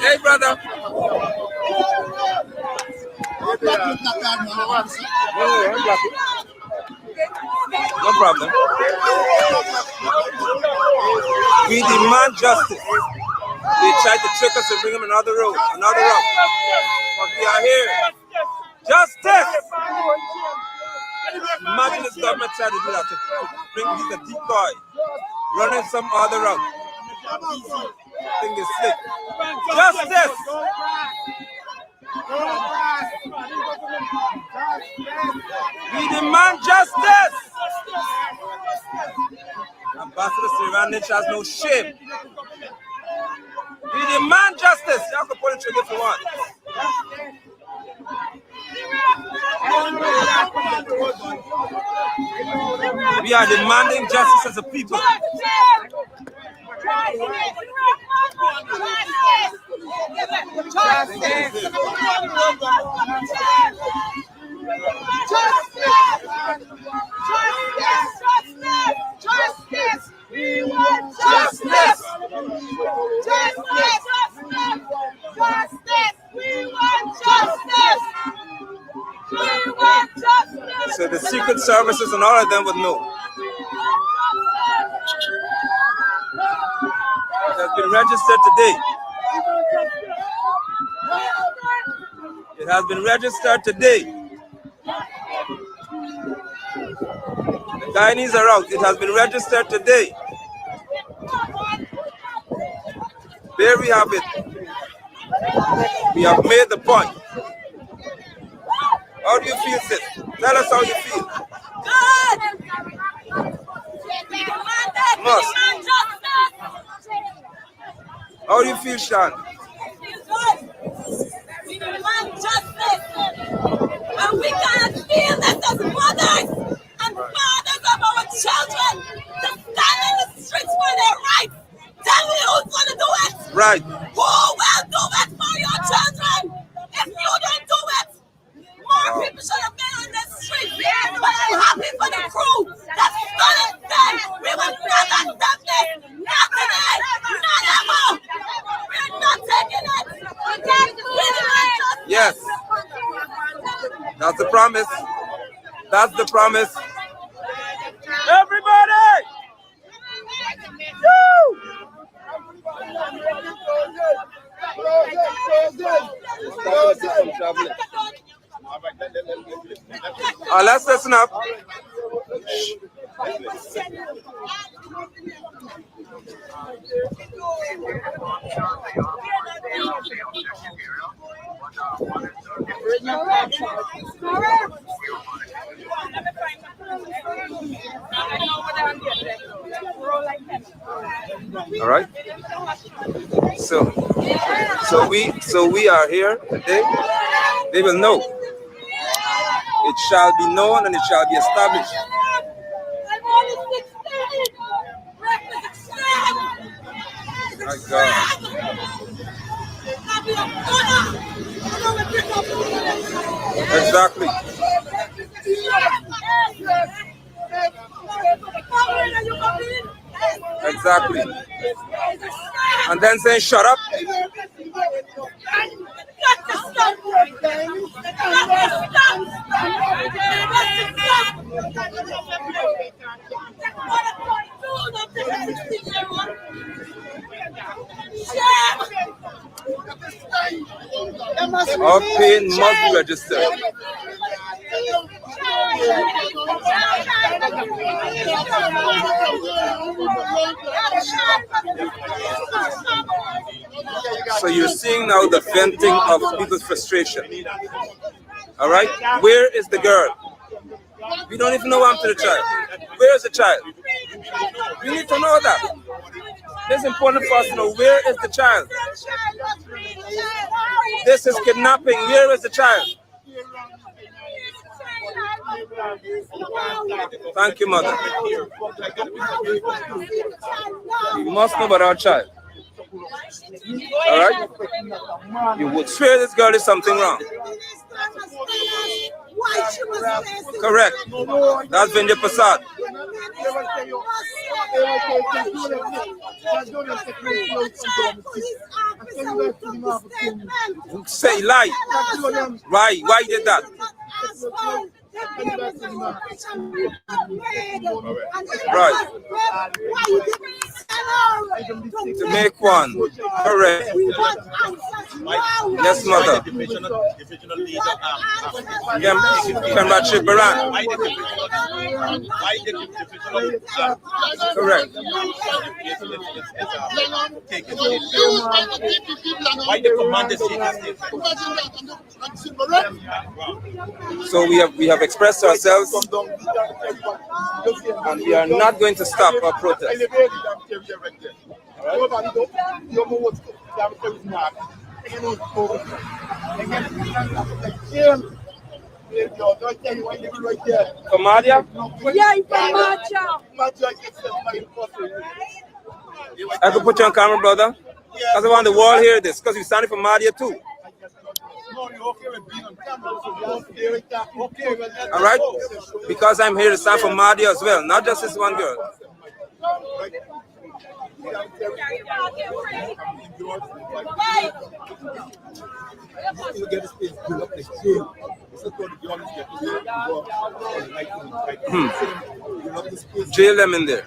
Hey, brother. No problem. We demand justice. They tried to trick us and bring him another road, another route. But we are here. Justice! Imagine this government tried to do that, to bring these a decoy, running some other route. Thing is slick. Justice! We demand justice! Ambassador Siranich has no shame. We demand justice. Y'all can pull the trigger if you want. We are demanding justice as a people. Justice! We want justice! Justice! Justice! We want justice! We want justice! So the secret services and all of them would know. It has been registered today. It has been registered today. The Guyanese are out. It has been registered today. There we have it. We have made the point. How do you feel, sis? Tell us how you feel. Must. How do you feel, Sean? We demand justice. And we cannot feel this as mothers and fathers of our children to stand in the streets for their rights. Tell me who's going to do it. Right. Who will do it for your children? If you don't do it, more people should have been on the street. But I'm happy for the crew that stood and said, we will not accept this. Not today. Not ever. We're not taking it. Yes. That's the promise. That's the promise. Everybody! Woo! Let's listen up. All right. So we are here today. They will know. It shall be known and it shall be established. My God. Exactly. Exactly. And then saying, shut up. Our pain must be registered. So you're seeing now the venting of people's frustration. All right? Where is the girl? We don't even know what happened to the child. Where is the child? We need to know that. It's important for us to know where is the child. This is kidnapping. Where is the child? Thank you, mother. We must know about our child. All right? You would swear this girl is something wrong. Correct. That's Vinja Prasad. Say lie. Why did that? Right. To make one. Correct. Yes, mother. Comrade Baran. Correct. Why the commander So we have expressed ourselves and we are not going to stop our protest. Kamadia? Yeah, Kamadia. I could put you on camera, brother. Because I want the world hear this. Because you're standing for Madia too. All right? Because I'm here to stand for Madia as well, not just this one girl. Jail them in there.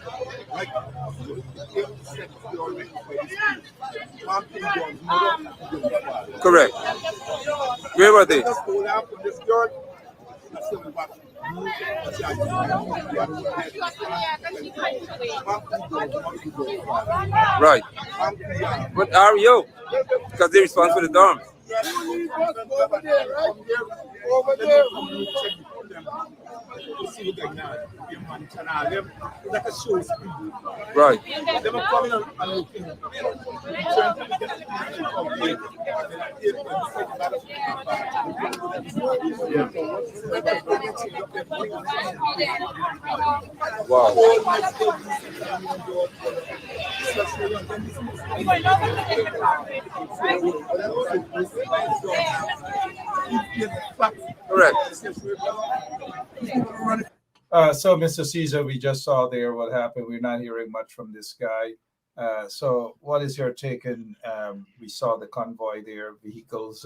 Correct. Where were they? Right. But are you? Because they're responsible for the dorms. Right. Wow. Correct. So, Mr. Caesar, we just saw there what happened. We're not hearing much from this guy. So, what is your take? And we saw the convoy there, vehicles,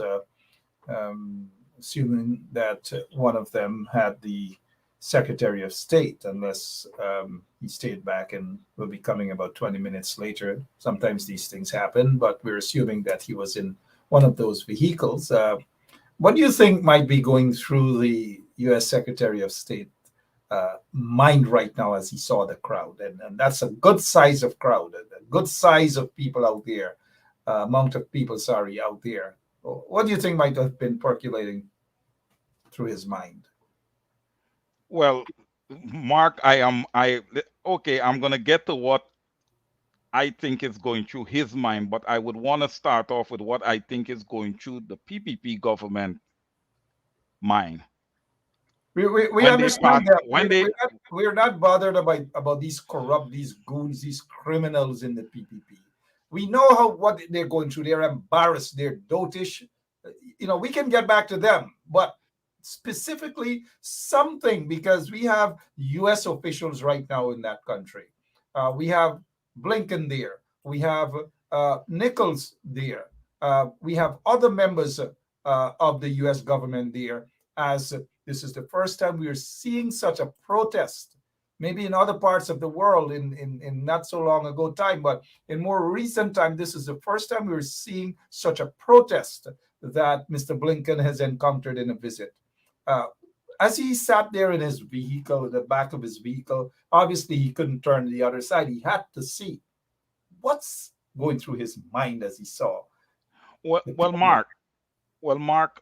assuming that one of them had the Secretary of State, unless he stayed back and will be coming about 20 minutes later. Sometimes these things happen, but we're assuming that he was in one of those vehicles. What do you think might be going through the U.S. Secretary of State mind right now as he saw the crowd? And that's a good size of crowd, a good size of people out there, amount of people, sorry, out there. What do you think might have been percolating through his mind? Well, Mark, okay, I'm gonna get to what I think is going through his mind, but I would want to start off with what I think is going through the PPP government mind. We When they understand pass, that. when they We're not bothered about these corrupt, these goons, these criminals in the PPP. We know what they're going through. They're embarrassed. They're dotish. We can get back to them, but specifically something, because we have U.S. officials right now in that country. We have Blinken there. We have Nichols there. We have other members of the U.S. government there, as this is the first time we are seeing such a protest. Maybe in other parts of the world in not so long ago time, but in more recent time, this is the first time we're seeing such a protest that Mr. Blinken has encountered in a visit. Uh, as he sat there in his vehicle, the back of his vehicle, obviously he couldn't turn to the other side. He had to see what's going through his mind as he saw well, the well, people. Mark, well, Mark,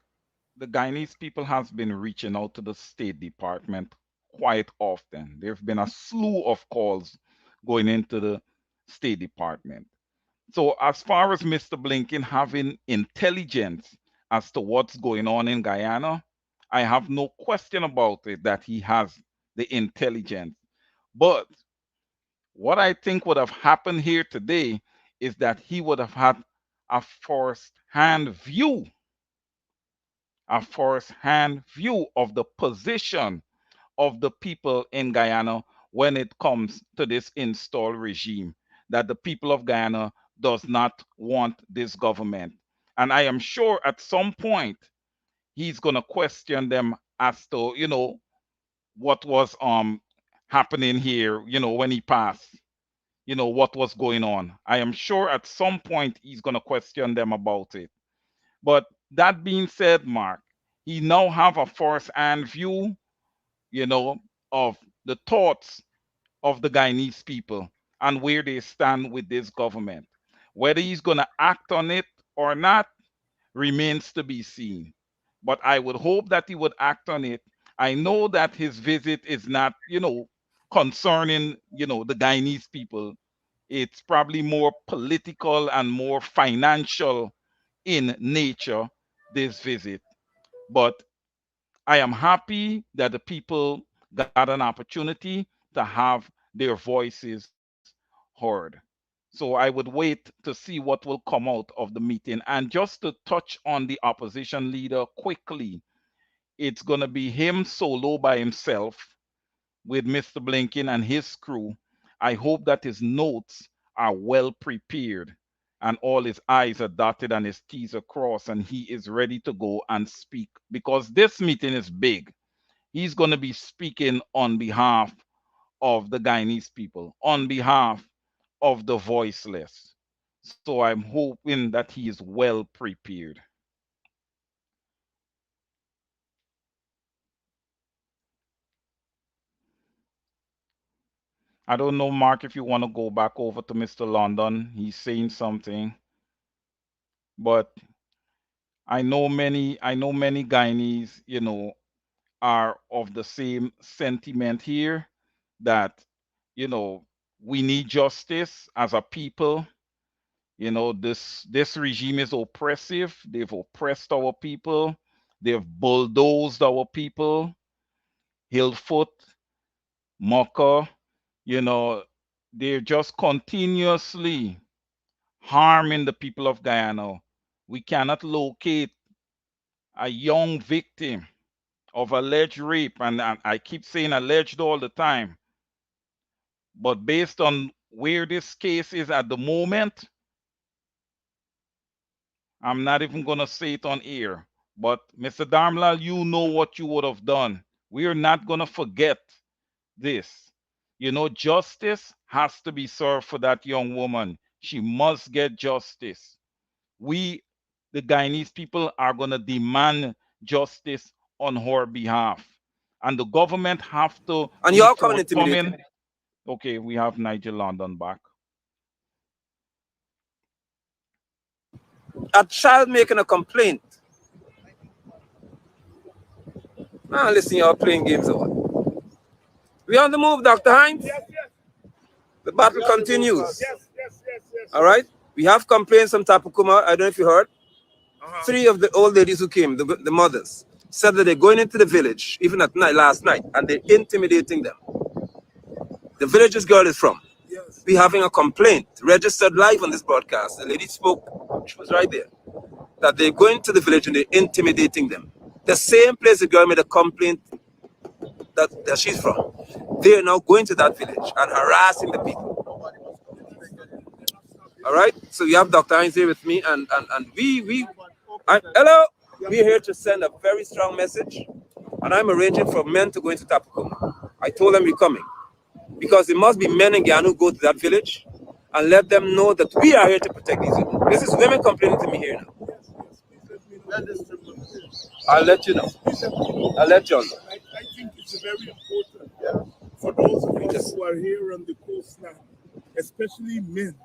the Guyanese people has been reaching out to the State Department quite often. There've been a slew of calls going into the State Department. So as far as Mr. Blinken having intelligence as to what's going on in Guyana, I have no question about it that he has the intelligence. But what I think would have happened here today is that he would have had a first-hand view, a first-hand view of the position of the people in Guyana when it comes to this install regime, that the people of Guyana does not want this government. And I am sure at some point he's going to question them as to, what was happening here, when he passed, what was going on. I am sure at some point he's going to question them about it. But that being said, Mark, he now have a first-hand view, you know, of the thoughts of the Guyanese people and where they stand with this government. Whether he's going to act on it or not remains to be seen. But I would hope that he would act on it. I know that his visit is not, concerning, the Guyanese people. It's probably more political and more financial in nature, this visit. But I am happy that the people got an opportunity to have their voices heard. So So I would wait to see what will come out of the meeting. And just to touch on the opposition leader quickly, it's going to be him solo by himself with Mr. Blinken and his crew. I hope that his notes are well prepared and all his I's are dotted and his T's are crossed and he is ready to go and speak because this meeting is big. He's going to be speaking on behalf of the Guyanese people, on behalf of the voiceless. So I'm hoping that he is well prepared. I don't know, Mark, if you want to go back over to Mr. London. He's saying something. But I know many Guyanese, are of the same sentiment here that, you know, we need justice as a people. This regime is oppressive. They've oppressed our people. They've bulldozed our people. Hillfoot, Mocha, you know, they're just continuously harming the people of Guyana. We cannot locate a young victim of alleged rape, and I keep saying alleged all the time, but based on where this case is at the moment, I'm not even going to say it on air. But Mr. Darmlal, you know what you would have done. We are not going to forget this. Justice has to be served for that young woman. She must get justice. We, the Guyanese people, are going to demand justice on her behalf. And the government have to And be you're coming intimidating. forthcoming. Okay, we have Nigel London back. A child making a complaint. Ah, listen, you're playing games or what? We on the move, Dr. Hines? Yes, yes. The battle continues. Yes, yes, yes, yes. All right? We have complaints from Tapukuma. I don't know if you heard. 3 of the old ladies who came, the mothers, said that they're going into the village, even at night, last night, and they're intimidating them. The village this girl is from. Yes. We having a complaint registered live on this broadcast. The lady spoke, she was right there, that they're going to the village and they're intimidating them. The same place the girl made a complaint that she's from. They are now going to that village and harassing the people. All right? So you have Dr. Hines here with me, and hello. We're here to send a very strong message, and I'm arranging for men to go into Tapukuma. I told them we're coming because there must be men in Guyana who go to that village and let them know that we are here to protect these women. This is women complaining to me here now. I'll let you know. I'll let you know. I think it's very important for those of us who are here on the coastline, especially men.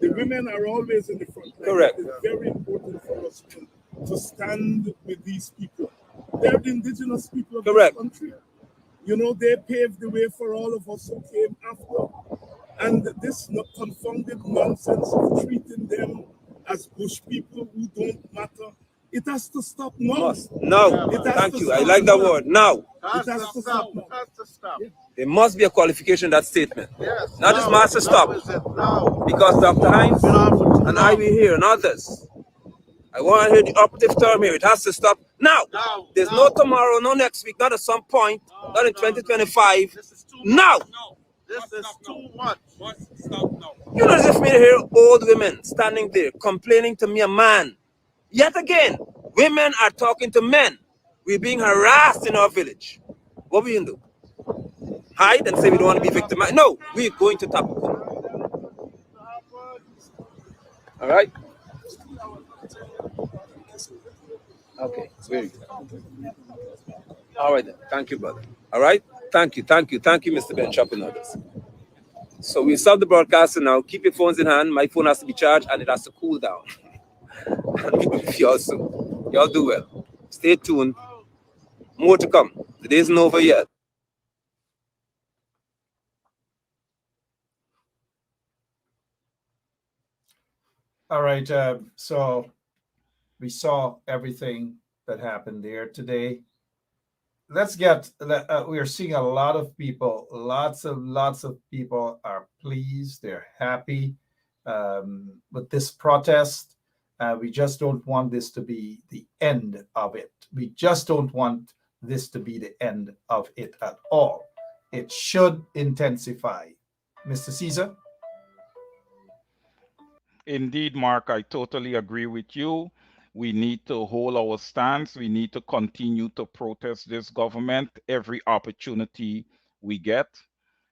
The women are always in the front line. Correct. It's very important for us to stand with these people. They're the indigenous people of this country. They paved the way for all of us who came after. And this confounded nonsense of treating them as bush people who don't matter, it has to stop now. No. Thank you. I like that word. Now. It has to stop. It has to stop. There must be a qualification in that statement. Yes. Not just master stop. Because Dr. Hines and I be here and others. I want to hear the operative term here. It has to stop now. There's no tomorrow, no next week, not at some point, not in 2025. Now. This is too much. Stop now. You know, as if me to hear old women standing there complaining to me, a man. Yet again, women are talking to men. We're being harassed in our village. What we can do? Hide and say we don't want to be victimized? No, we're going to Tapukuma. All right? Okay, very good. All right then. Thank you, brother. All right? Thank you, Mr. Ben Chop and others. So we stop the broadcasting now. Keep your phones in hand. My phone has to be charged and it has to cool down. And we will be with y'all soon. Y'all do well. Stay tuned. More to come. The day isn't over yet. All right. So we saw everything that happened there today. Let's get. We are seeing a lot of people. Lots of people are pleased. They're happy. with this protest. We just don't want this to be the end of it. We just don't want this to be the end of it at all. It should intensify. Mr. Caesar? Indeed, Mark, I totally agree with you. We need to hold our stance. We need to continue to protest this government every opportunity we get,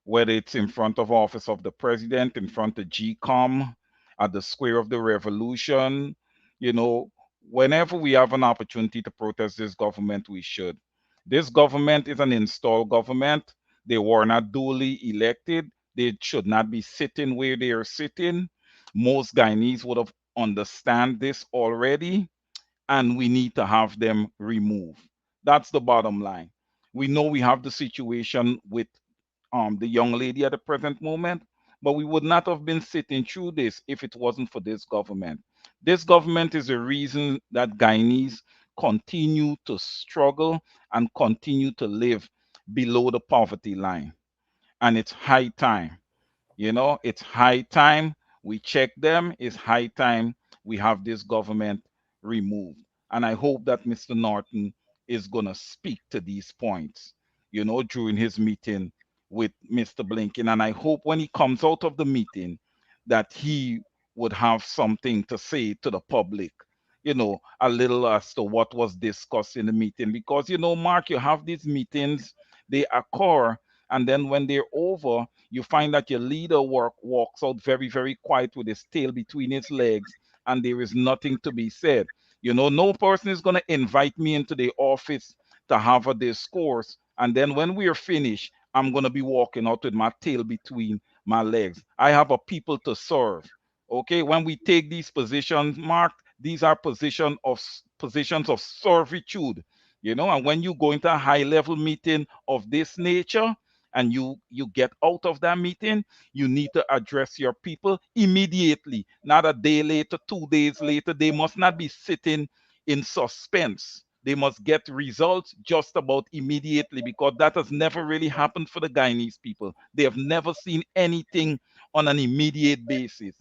whether it's in front of office of the president, in front of GCOM, at the Square of the Revolution. You know, whenever we have an opportunity to protest this government, we should. This government is an installed government. They were not duly elected. They should not be sitting where they are sitting. Most Guyanese would have understand this already, and we need to have them removed. That's the bottom line. We know we have the situation with the young lady at the present moment, but we would not have been sitting through this if it wasn't for this government. This government is the reason that Guyanese continue to struggle and continue to live below the poverty line. And it's high time. You know, it's high time we check them. It's high time we have this government removed. And I hope that Mr. Norton is going to speak to these points, you know, during his meeting with Mr. Blinken. And I hope when he comes out of the meeting that he would have something to say to the public, you know, a little as to what was discussed in the meeting. Because, you know, Mark, you have these meetings, they occur, and then when they're over, you find that your leader walks out very, very quiet with his tail between his legs, and there is nothing to be said. You know, no person is going to invite me into the office to have a discourse, and then when we are finished, I'm going to be walking out with my tail between my legs. I have a people to serve. Okay, when we take these positions, Mark, these are positions of servitude. You know, and when you go into a high level meeting of this nature, and you get out of that meeting, you need to address your people immediately, not a day later, 2 days later. They must not be sitting in suspense. They must get results just about immediately, because that has never really happened for the Guyanese people. They have never seen anything on an immediate basis.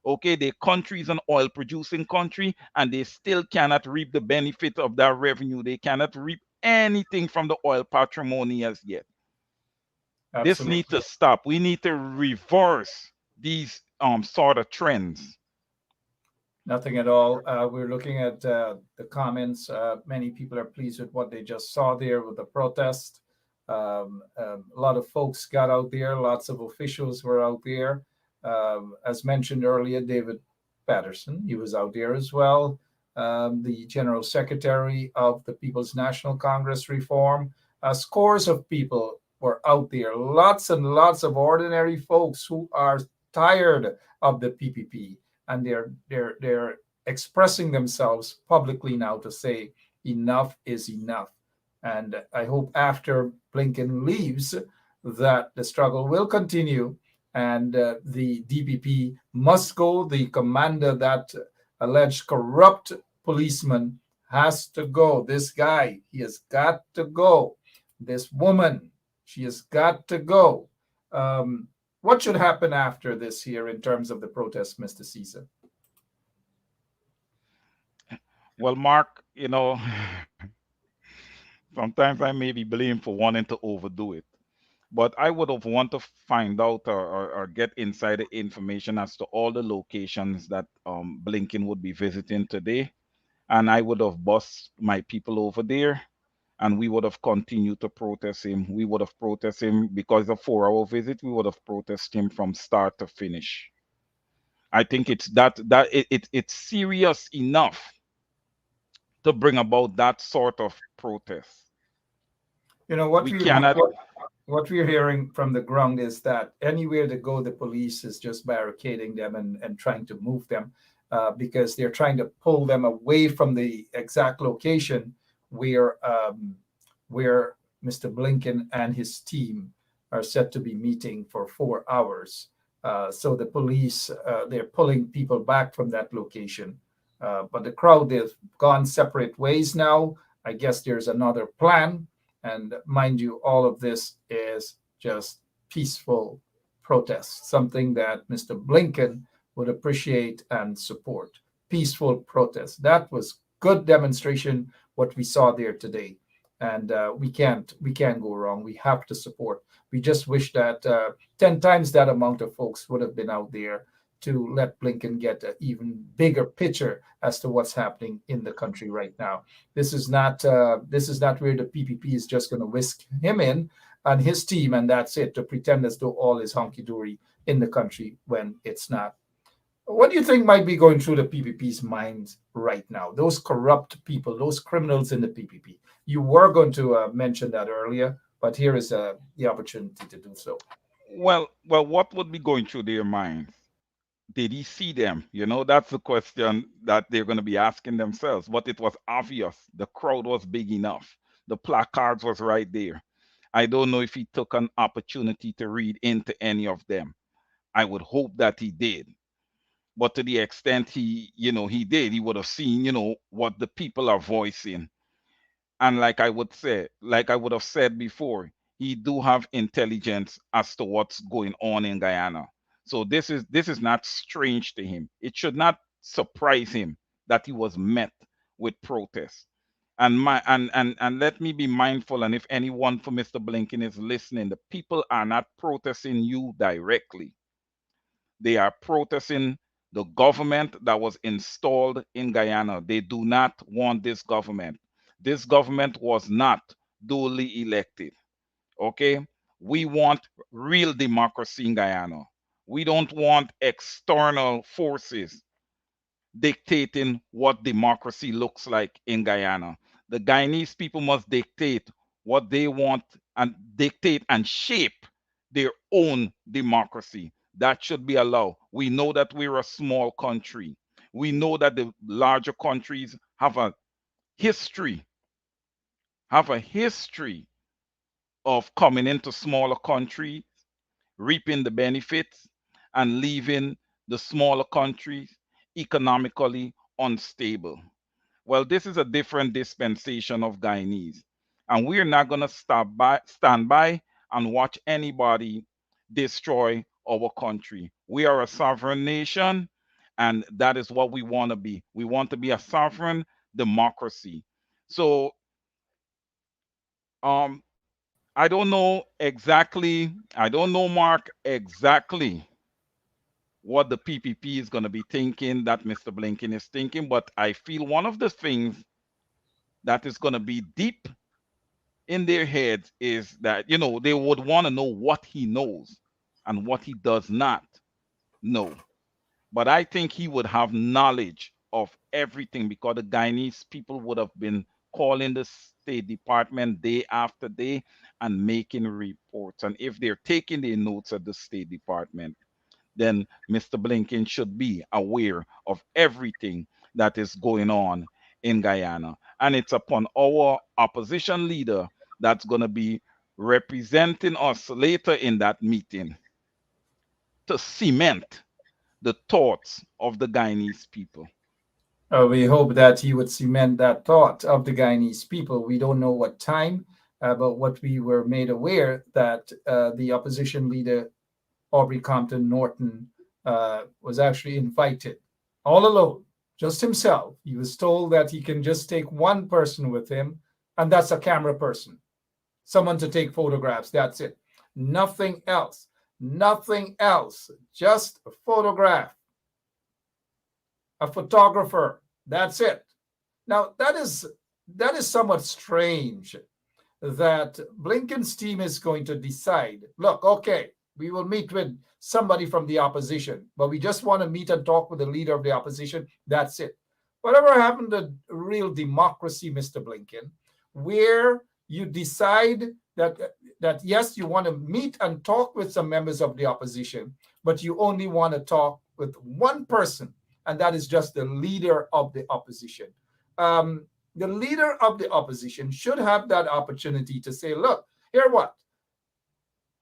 Okay, their country is an oil producing country, and they still cannot reap the benefit of that revenue. They cannot reap anything from the oil patrimony as yet. This needs Absolutely. to stop. We need to reverse these sort of trends. Nothing at all. We're looking at the comments. Many people are pleased with what they just saw there with the protest. A lot of folks got out there. Lots of officials were out there. As mentioned earlier, David Patterson, he was out there as well. The General Secretary of the People's National Congress Reform. Scores of people were out there. Lots and lots of ordinary folks who are tired of the PPP, and they're expressing themselves publicly now to say enough is enough. And I hope after Blinken leaves that the struggle will continue, and the DPP must go. The commander, that alleged corrupt policeman, has to go. This guy, he has got to go. This woman, she has got to go. What should happen after this here in terms of the protest, Mr. Caesar? Well, Mark, you know, sometimes I may be blamed for wanting to overdo it. But I would have want to find out or get insider information as to all the locations that Blinken would be visiting today. And I would have bussed my people over there, and we would have continued to protest him. We would have protested him because of 4 hour visit. We would have protested him from start to finish. I think it's it's serious enough to bring about that sort of protest. You know what We we cannot. what we're hearing from the ground is that anywhere they go, the police is just barricading them and trying to move them, because they're trying to pull them away from the exact location where Mr. Blinken and his team are set to be meeting for 4 hours. So the police, they're pulling people back from that location. But the crowd, they've gone separate ways now. I guess there's another plan. And mind you, all of this is just peaceful protest, something that Mr. Blinken would appreciate and support. Peaceful protest. That was good demonstration what we saw there today, and we can't go wrong. We have to support. We just wish that 10 times that amount of folks would have been out there to let Blinken get an even bigger picture as to what's happening in the country right now. This is not where the PPP is just going to whisk him in and his team, and that's it, to pretend as though all is hunky dory in the country when it's not. What do you think might be going through the PPP's minds right now? Those corrupt people, those criminals in the PPP. You were going to mention that earlier, but here is the opportunity to do so. Well, what would be going through their minds? Did he see them? That's the question that they're going to be asking themselves. But it was obvious. The crowd was big enough. The placards was right there. I don't know if he took an opportunity to read into any of them. I would hope that he did. But to the extent he did, he would have seen, what the people are voicing. And like I would have said before, he do have intelligence as to what's going on in Guyana. So this is not strange to him. It should not surprise him that he was met with protests. And let me be mindful, and if anyone for Mr. Blinken is listening, the people are not protesting you directly. They are protesting the government that was installed in Guyana. They do not want this government. This government was not duly elected. Okay? We want real democracy in Guyana. We don't want external forces dictating what democracy looks like in Guyana. The Guyanese people must dictate what they want and dictate and shape their own democracy. That should be allowed. We know that we're a small country. We know that the larger countries history, have a history of coming into smaller countries, reaping the benefits, and leaving the smaller countries economically unstable. Well, this is a different dispensation of Guyanese, and we're not going to stand by and watch anybody destroy our country. We are a sovereign nation, and that is what we want to be. We want to be a sovereign democracy. So, um, I don't know exactly, I don't know, Mark, exactly what the PPP is going to be thinking, that Mr. Blinken is thinking, but I feel one of the things that is going to be deep in their heads is that, they would want to know what he knows and what he does not know. But I think he would have knowledge of everything because the Guyanese people would have been calling the State Department day after day and making reports. And if they're taking their notes at the State Department, then Mr. Blinken should be aware of everything that is going on in Guyana. And it's upon our opposition leader that's going to be representing us later in that meeting to cement the thoughts of the Guyanese people. We hope that he would cement that thought of the Guyanese people. We don't know what time, but what we were made aware that the opposition leader Aubrey Compton Norton was actually invited all alone, just himself. He was told that he can just take one person with him, and that's a camera person, someone to take photographs. That's it. Nothing else. Nothing else. Just a photograph, a photographer. That's it. Now that is somewhat strange that Blinken's team is going to decide, look, okay, we will meet with somebody from the opposition, but we just want to meet and talk with the leader of the opposition. That's it. Whatever happened to real democracy, Mr. Blinken, where you decide that yes, you want to meet and talk with some members of the opposition, but you only want to talk with one person, and that is just the leader of the opposition. The leader of the opposition should have that opportunity to say, look, here what?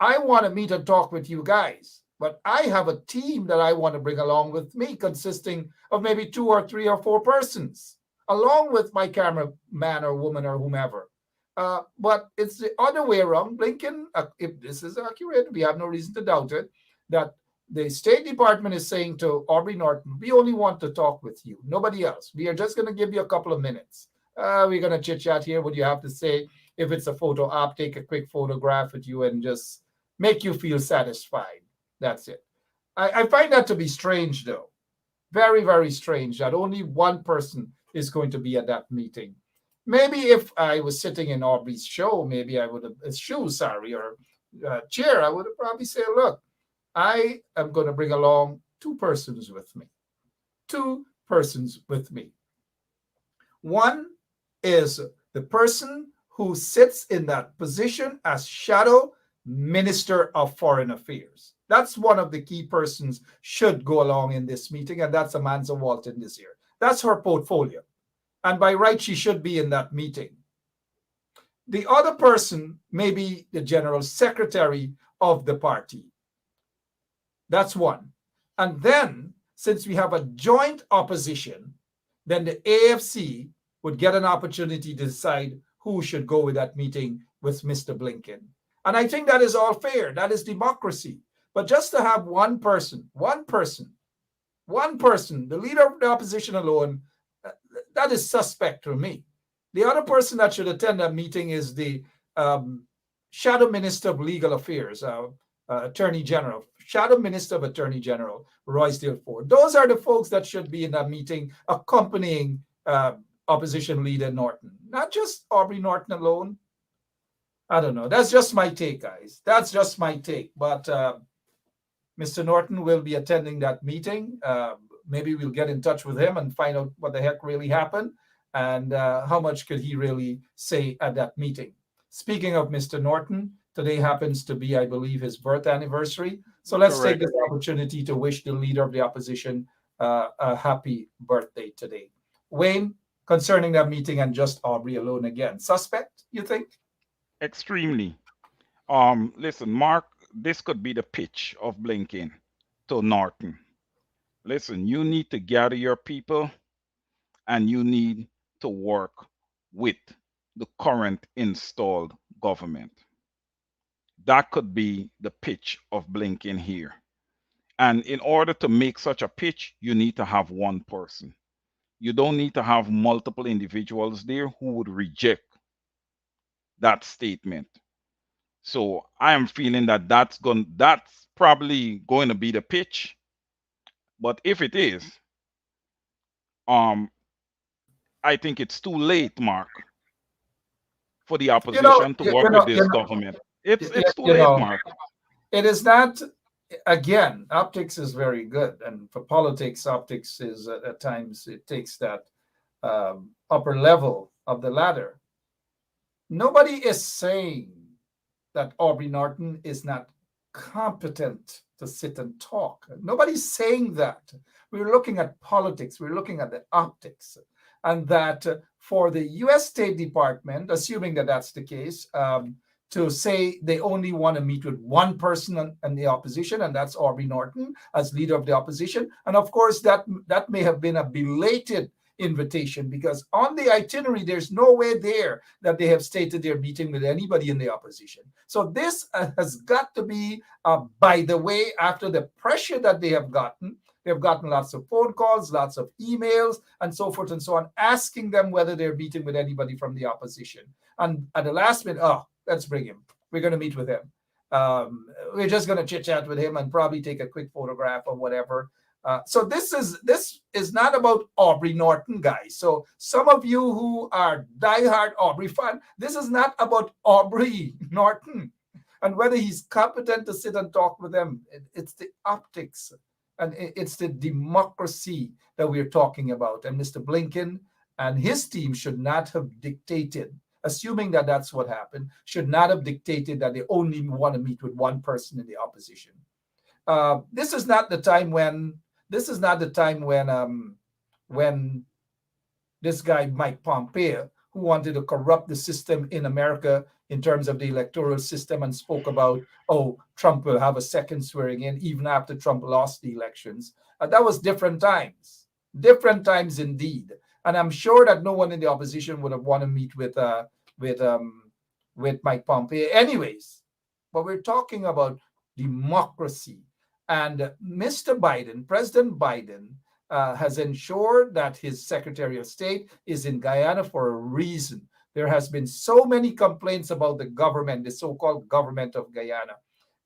I want to meet and talk with you guys, but I have a team that I want to bring along with me consisting of maybe 2 or 3 or 4 persons, along with my cameraman or woman or whomever. But it's the other way around. Blinken, if this is accurate, we have no reason to doubt it, that the State Department is saying to Aubrey Norton, we only want to talk with you, nobody else. We are just going to give you a couple of minutes. We're going to chit chat here. What do you have to say? If it's a photo op, take a quick photograph with you and just make you feel satisfied. That's it. I find that to be strange, though. Very, very strange that only one person is going to be at that meeting. Maybe if I was sitting in Aubrey's show, maybe I would have, or chair, I would have probably said, look, I am going to bring along two persons with me. Two persons with me. One is the person who sits in that position as shadow Minister of Foreign Affairs. That's one of the key persons should go along in this meeting, and that's Amanda Walton this year. That's her portfolio. And by right, she should be in that meeting. The other person may be the General Secretary of the party. That's one. And then, since we have a joint opposition, then the AFC would get an opportunity to decide who should go with that meeting with Mr. Blinken. And I think that is all fair. That is democracy. But just to have one person, the leader of the opposition alone, that is suspect to me. The other person that should attend that meeting is the Shadow Minister of Legal Affairs, Attorney General, Shadow Minister of Attorney General, Roysdale Ford. Those are the folks that should be in that meeting accompanying opposition leader Norton, not just Aubrey Norton alone. I don't know. That's just my take, guys. That's just my take. But Mr. Norton will be attending that meeting. Maybe we'll get in touch with him and find out what the heck really happened and how much could he really say at that meeting. Speaking of Mr. Norton, today happens to be, I believe, his birth anniversary. So let's take this opportunity to wish the leader of the opposition a happy birthday today. Wayne, concerning that meeting and just Aubrey alone again, suspect, you think? Extremely. Listen, Mark, this could be the pitch of Blinken to Norton. Listen, you need to gather your people and you need to work with the current installed government. That could be the pitch of Blinken here. And in order to make such a pitch, you need to have one person. You don't need to have multiple individuals there who would reject that statement. So I am feeling that that's probably going to be the pitch. But if it is, I think it's too late, Mark, for the opposition to work with this government. It's too late, Mark. It is not. Again, optics is very good, and for politics, optics is at times it takes that upper level of the ladder. Nobody is saying that Aubrey Norton is not competent to sit and talk. Nobody's saying that. We're looking at politics. We're looking at the optics. And that for the U.S. State Department, assuming that that's the case, to say they only want to meet with one person in the opposition, and that's Aubrey Norton as leader of the opposition. And of course, that may have been a belated invitation because on the itinerary, there's no way there that they have stated they're meeting with anybody in the opposition. So this has got to be, by the way, after the pressure that they have gotten lots of phone calls, lots of emails, and so forth and so on, asking them whether they're meeting with anybody from the opposition. And at the last minute, let's bring him. We're going to meet with him. We're just going to chit chat with him and probably take a quick photograph or whatever. So this is not about Aubrey Norton, guys. So some of you who are diehard Aubrey fan, this is not about Aubrey Norton and whether he's competent to sit and talk with them. It's the optics and it's the democracy that we're talking about. And Mr. Blinken and his team should not have dictated, assuming that that's what happened, should not have dictated that they only want to meet with one person in the opposition. This is not the time when this guy Mike Pompeo, who wanted to corrupt the system in America in terms of the electoral system and spoke about, Trump will have a second swearing in even after Trump lost the elections. That was different times indeed. And I'm sure that no one in the opposition would have wanted to meet with Mike Pompeo anyways. But we're talking about democracy. And Mr. Biden, President Biden, has ensured that his Secretary of State is in Guyana for a reason. There has been so many complaints about the government, the so-called government of Guyana.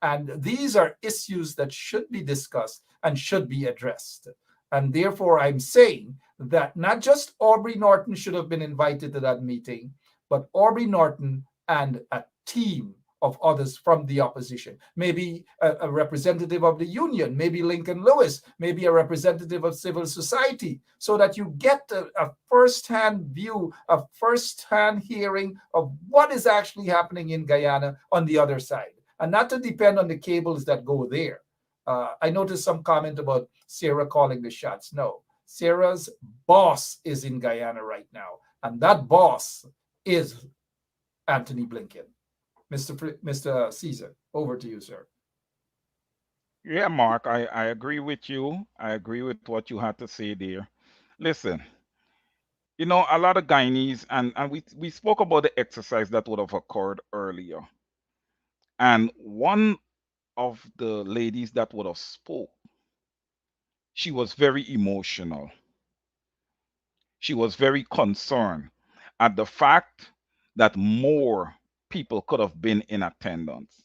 And these are issues that should be discussed and should be addressed. And therefore, I'm saying that not just Aubrey Norton should have been invited to that meeting, but Aubrey Norton and a team of others from the opposition, maybe a representative of the union, maybe Lincoln Lewis, maybe a representative of civil society, so that you get a first-hand view, a first-hand hearing of what is actually happening in Guyana on the other side, and not to depend on the cables that go there. I noticed some comment about Sarah calling the shots. No, Sarah's boss is in Guyana right now, and that boss is Anthony Blinken. Mr. Caesar, over to you, sir. Yeah, Mark, I agree with you. I agree with what you had to say there. Listen, a lot of Guyanese, and we spoke about the exercise that would have occurred earlier. And one of the ladies that would have spoke, she was very emotional. She was very concerned at the fact that more people could have been in attendance.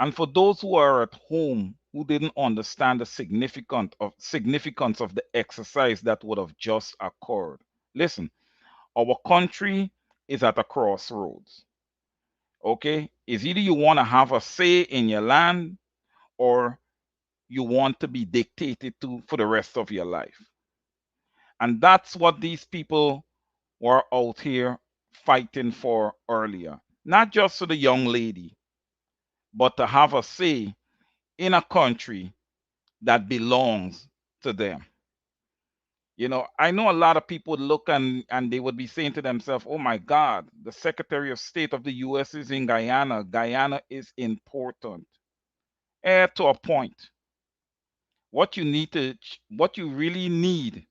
And for those who are at home who didn't understand the significance of the exercise that would have just occurred, listen, our country is at a crossroads. Okay? It's either you want to have a say in your land or you want to be dictated to for the rest of your life. And that's what these people were out here fighting for earlier. Not just for the young lady, but to have a say in a country that belongs to them. I know a lot of people would look and they would be saying to themselves, oh my God, the Secretary of State of the US is in Guyana. Guyana is important. To a point. What you really need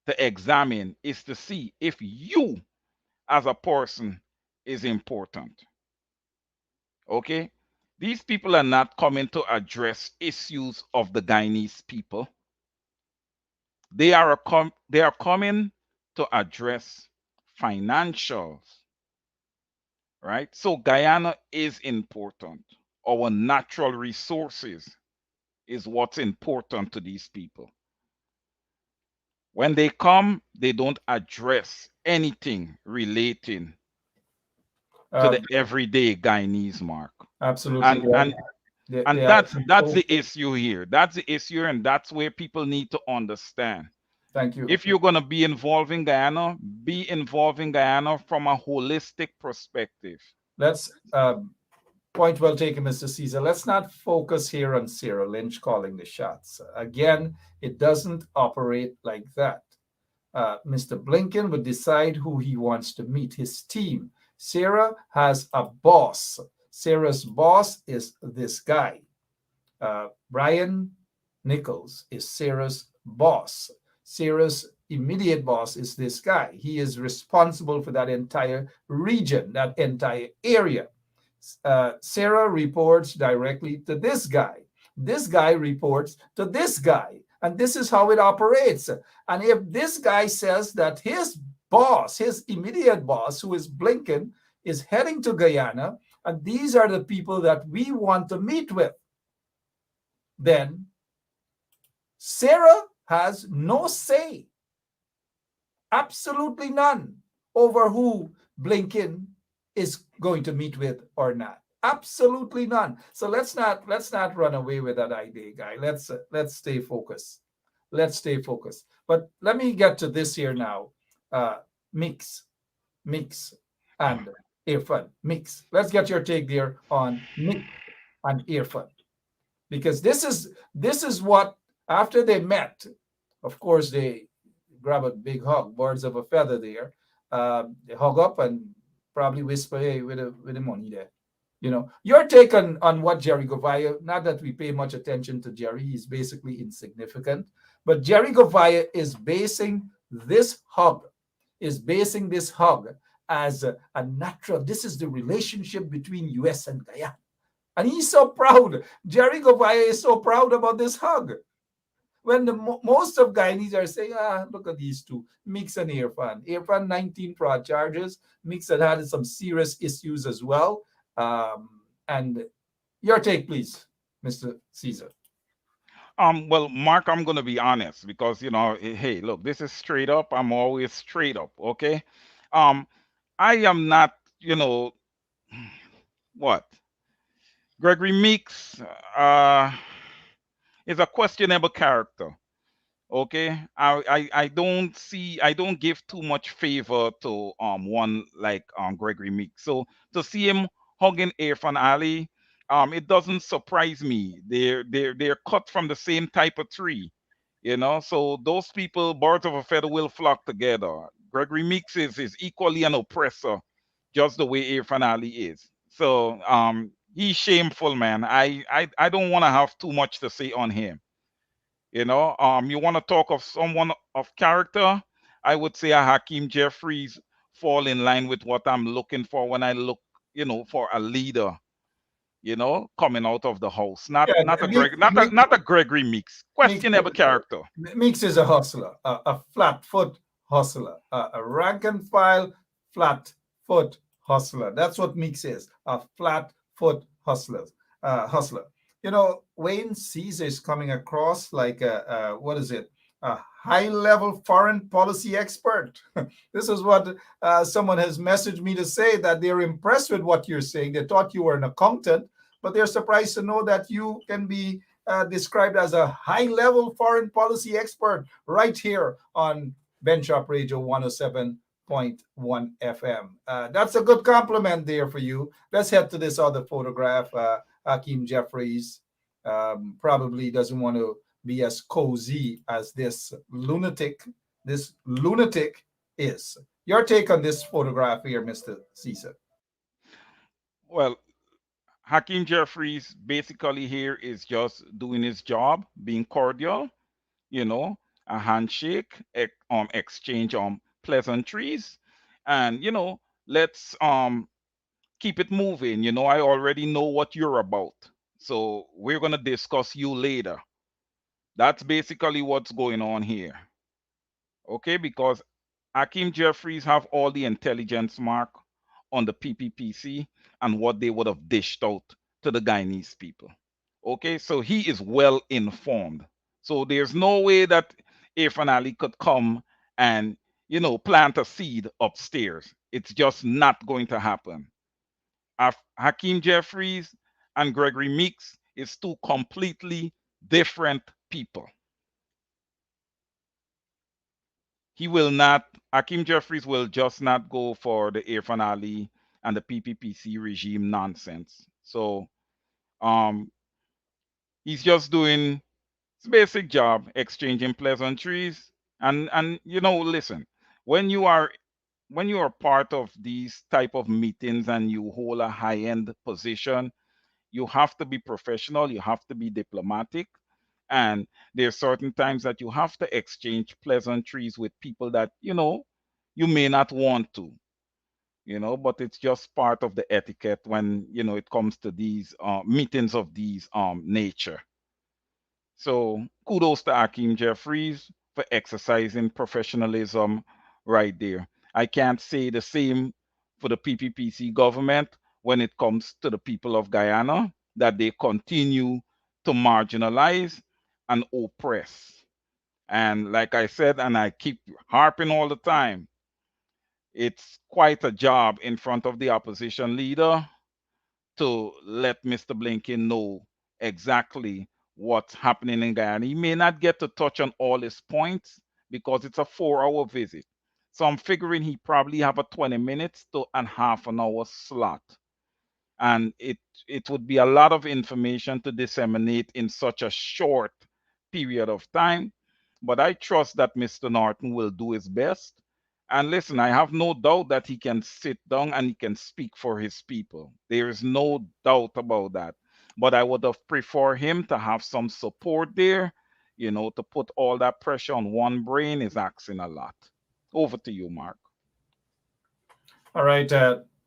to examine is to see if you as a person is important. Okay? These people are not coming to address issues of the Guyanese people. They are coming to address financials, right? So Guyana is important. Our natural resources is what's important to these people. When they come, they don't address anything relating to the everyday Guyanese, Mark. Absolutely. And that's the issue here. That's the issue, and that's where people need to understand. Thank you. If you're going to be involved in Guyana, be involved in Guyana from a holistic perspective. Let's point well taken, Mr. Caesar. Let's not focus here on Sarah Lynch calling the shots. Again, it doesn't operate like that. Mr. Blinken would decide who he wants to meet, his team. Sarah has a boss. Sarah's boss is this guy. Brian Nichols is Sarah's boss. Sarah's immediate boss is this guy. He is responsible for that entire region, that entire area. Sarah reports directly to this guy. This guy reports to this guy. And this is how it operates. And if this guy says that his boss, his immediate boss, who is Blinken, is heading to Guyana, and these are the people that we want to meet with, then Sarah has no say, absolutely none, over who Blinken is going to meet with or not. Absolutely none. So let's not run away with that idea, guy. Let's stay focused. Let's stay focused. But let me get to this here now. Mix, and Irfan. Mix. Let's get your take there on Mix and Irfan, because this is what, after they met, of course they grab a big hug, birds of a feather there. They hug up and probably whisper, "Hey, with the money there." Your take on what Jerry Govaya, not that we pay much attention to Jerry, he's basically insignificant, but Jerry Govaya is basing this hug as a natural, this is the relationship between US and Guyana. And he's so proud. Jerry Govaya is so proud about this hug. When most of Guyanese are saying, look at these two, Mix and Irfan. Irfan, 19 fraud charges. Mix had had some serious issues as well. And your take, please, Mr. Caesar. Well, Mark, I'm gonna be honest because hey, look, this is straight up. I'm always straight up, okay? Um, I am not, you know, what Gregory Meeks is a questionable character. Okay, I don't give too much favor to one like Gregory Meek. So to see him hugging Irfan Ali, it doesn't surprise me. They're cut from the same type of tree, So those people, birds of a feather, will flock together. Gregory Meeks is equally an oppressor, just the way Irfan Ali is. So he's shameful, man. I don't want to have too much to say on him. You want to talk of someone of character? I would say a Hakeem Jeffries fall in line with what I'm looking for when I look, for a leader, coming out of the house. Not Yeah, not a Greg, not a Gregory Meeks. Mix, Questionable character. Mix is a hustler, a flat foot hustler, a rank and file flat foot hustler. That's what Mix is, a flat foot hustler. Wayne Caesar is coming across like what is it? A high level foreign policy expert. This is what someone has messaged me to say, that they're impressed with what you're saying. They thought you were an accountant, but they're surprised to know that you can be described as a high-level foreign policy expert right here on Benchop Radio 107.1 FM. That's a good compliment there for you. Let's head to this other photograph. Hakeem Jeffries probably doesn't want to be as cozy as this lunatic is. Your take on this photograph here, Mr. Caesar? Well, Hakeem Jeffries basically here is just doing his job, being cordial, you know, a handshake, exchange pleasantries, and let's keep it moving. I already know what you're about, so we're gonna discuss you later. That's basically what's going on here. Okay, because Akeem Jeffries have all the intelligence mark on the PPPC and what they would have dished out to the Guyanese people. Okay, so he is well informed. So there's no way that Irfan Ali could come and plant a seed upstairs. It's just not going to happen. Hakeem Jeffries and Gregory Meeks is two completely different people. He will not, Hakeem Jeffries will just not go for the Irfan Ali and the PPPC regime nonsense. So um, he's just doing his basic job, exchanging pleasantries. And listen, when you are part of these type of meetings and you hold a high end position, you have to be professional, you have to be diplomatic, and there are certain times that you have to exchange pleasantries with people that you may not want to, but it's just part of the etiquette when it comes to these meetings of these nature. So kudos to Akeem Jeffries for exercising professionalism right there. I can't say the same for the PPPC government when it comes to the people of Guyana, that they continue to marginalize and oppress. And like I said, and I keep harping all the time, it's quite a job in front of the opposition leader to let Mr. Blinken know exactly what's happening in Guyana. He may not get to touch on all his points because it's a 4-hour visit. So I'm figuring he probably have a 20 minutes to and half an hour slot. And it would be a lot of information to disseminate in such a short period of time. But I trust that Mr. Norton will do his best. And listen, I have no doubt that he can sit down and he can speak for his people. There is no doubt about that. But I would have preferred him to have some support there. To put all that pressure on one brain is asking a lot. Over to you, Mark. All right.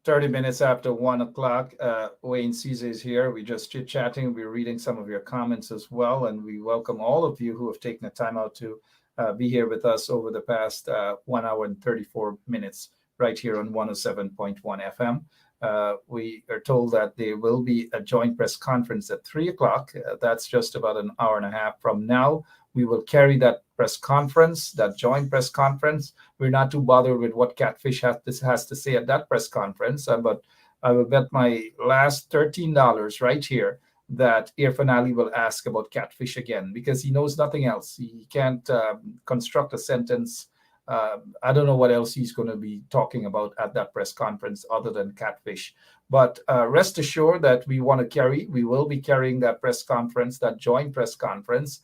30 minutes after 1 o'clock. Wayne Caesar is here. We're just chit chatting. We're reading some of your comments as well. And we welcome all of you who have taken the time out to be here with us over the past 1 hour and 34 minutes right here on 107.1 FM. We are told that there will be a joint press conference at 3 o'clock. That's just about an hour and a half from now. We will carry that press conference, that joint press conference. We're not too bothered with what Catfish has to say at that press conference, but I will bet my last $13 right here that Irfan Ali will ask about Catfish again, because he knows nothing else. He can't construct a sentence. I don't know what else he's going to be talking about at that press conference other than Catfish. But rest assured that we will be carrying that press conference, that joint press conference,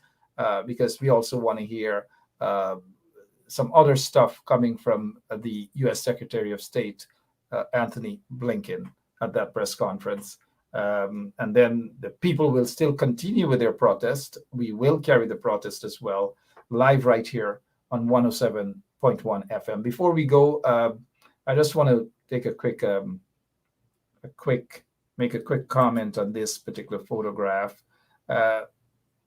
because we also want to hear some other stuff coming from the U.S. Secretary of State, Anthony Blinken, at that press conference. And then the people will still continue with their protest. We will carry the protest as well, live right here on 107.1 FM. Before we go, I just want to take a quick comment on this particular photograph.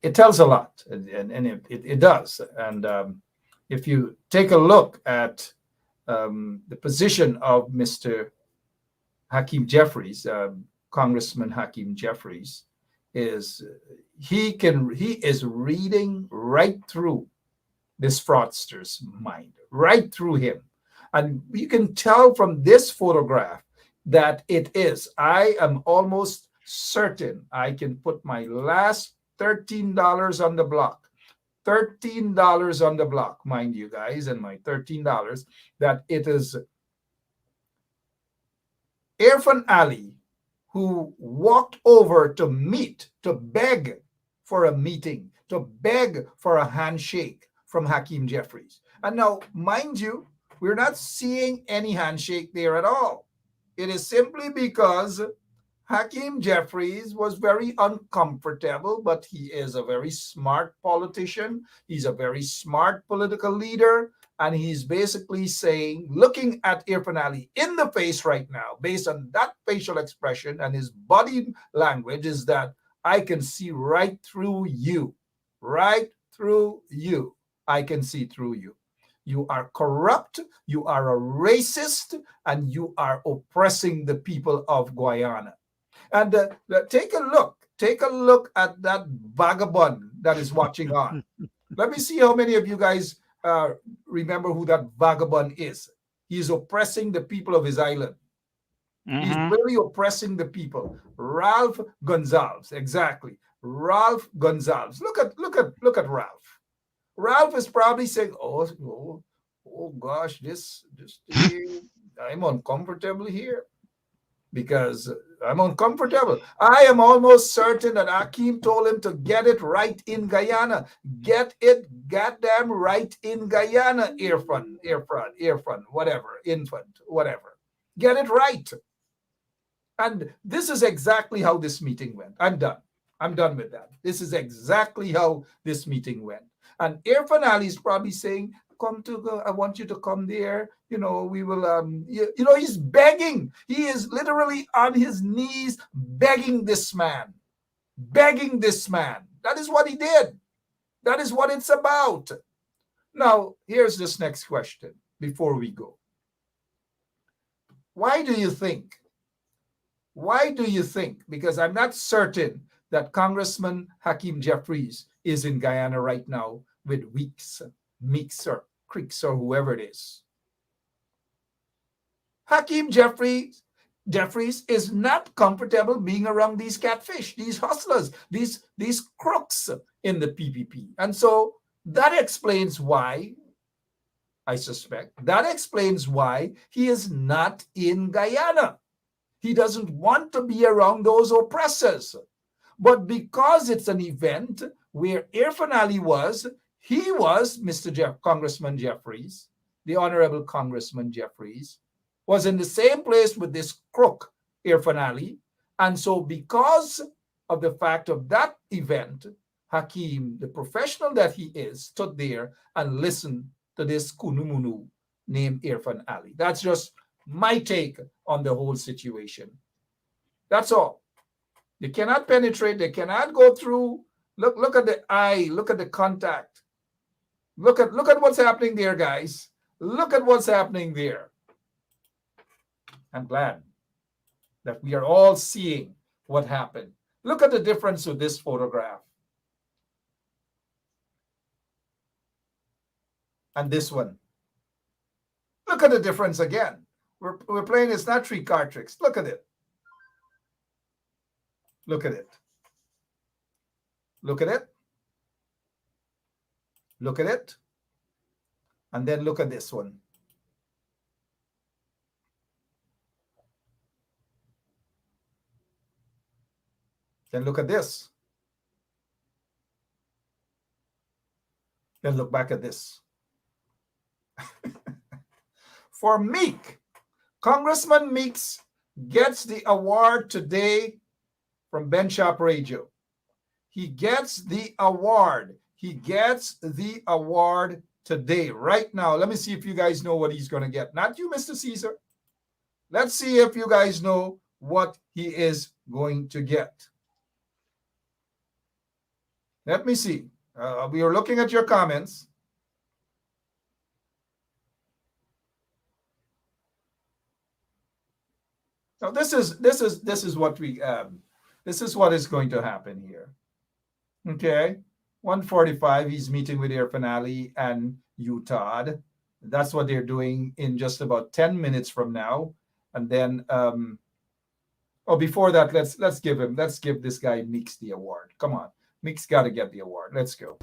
It tells a lot, and it does. And if you take a look at the position of Mr. Hakeem Jeffries, Congressman Hakeem Jeffries, he is reading right through this fraudster's mind, right through him. And you can tell from this photograph that it is. I am almost certain I can put my last $13 on the block. $13 on the block, mind you guys, and my $13, that it is Irfan Ali who walked over to beg for a meeting, to beg for a handshake from Hakeem Jeffries. And now, mind you, we're not seeing any handshake there at all. It is simply because Hakeem Jeffries was very uncomfortable, but he is a very smart politician. He's a very smart political leader. And he's basically saying, looking at Irfan Ali in the face right now, based on that facial expression and his body language, is that I can see right through you. Right through you. I can see through you. You are corrupt, you are a racist, and you are oppressing the people of Guyana. And take a look at that vagabond that is watching on. Let me see how many of you guys remember who that vagabond is. He's oppressing the people of his island. He's really oppressing the people. Ralph Gonzalez, exactly. Ralph Gonzalez. Look at Ralph. Ralph is probably saying, oh gosh, this I'm uncomfortable here. Because I'm uncomfortable. I am almost certain that Hakeem told him to get it right in Guyana. Get it goddamn right in Guyana, Irfan, whatever, infant, whatever. Get it right. And this is exactly how this meeting went. I'm done with that. This is exactly how this meeting went. And Irfan Ali is probably saying, I want you to come there. We will, he's begging. He is literally on his knees begging this man. Begging this man. That is what he did. That is what it's about. Now, here's this next question before we go. Why do you think? Because I'm not certain that Congressman Hakeem Jeffries is in Guyana right now with Meeks or Creeks or whoever it is. Hakeem Jeffries is not comfortable being around these catfish, these hustlers, these crooks in the PPP. And so that explains why, I suspect, he is not in Guyana. He doesn't want to be around those oppressors. But because it's an event where Irfan Ali was, he was Congressman Jeffries, the Honorable Congressman Jeffries, was in the same place with this crook, Irfan Ali. And so because of the fact of that event, Hakeem, the professional that he is, stood there and listened to this kunumunu named Irfan Ali. That's just my take on the whole situation. That's all. They cannot penetrate. They cannot go through. Look at the eye. Look at the contact. Look at what's happening there, guys. Look at what's happening there. I'm glad that we are all seeing what happened. Look at the difference with this photograph and this one. Look at the difference again. We're playing, it's not three card tricks. Look at it. Look at it. Look at it. Look at it. And then look at this one. Then look at this. Then look back at this. For Meek, Congressman Meeks gets the award today from Ben Shop Radio. He gets the award. He gets the award today, right now. Let me see if you guys know what he's going to get. Not you, Mr. Caesar. Let's see if you guys know what he is going to get. Let me see. We are looking at your comments. Now this is what we this is what is going to happen here. Okay, 1:45. He's meeting with Irfan Ali and Utah. That's what they're doing in just about 10 minutes from now. And then before that, let's give this guy Meeks the award. Come on, Meeks got to get the award. Let's go.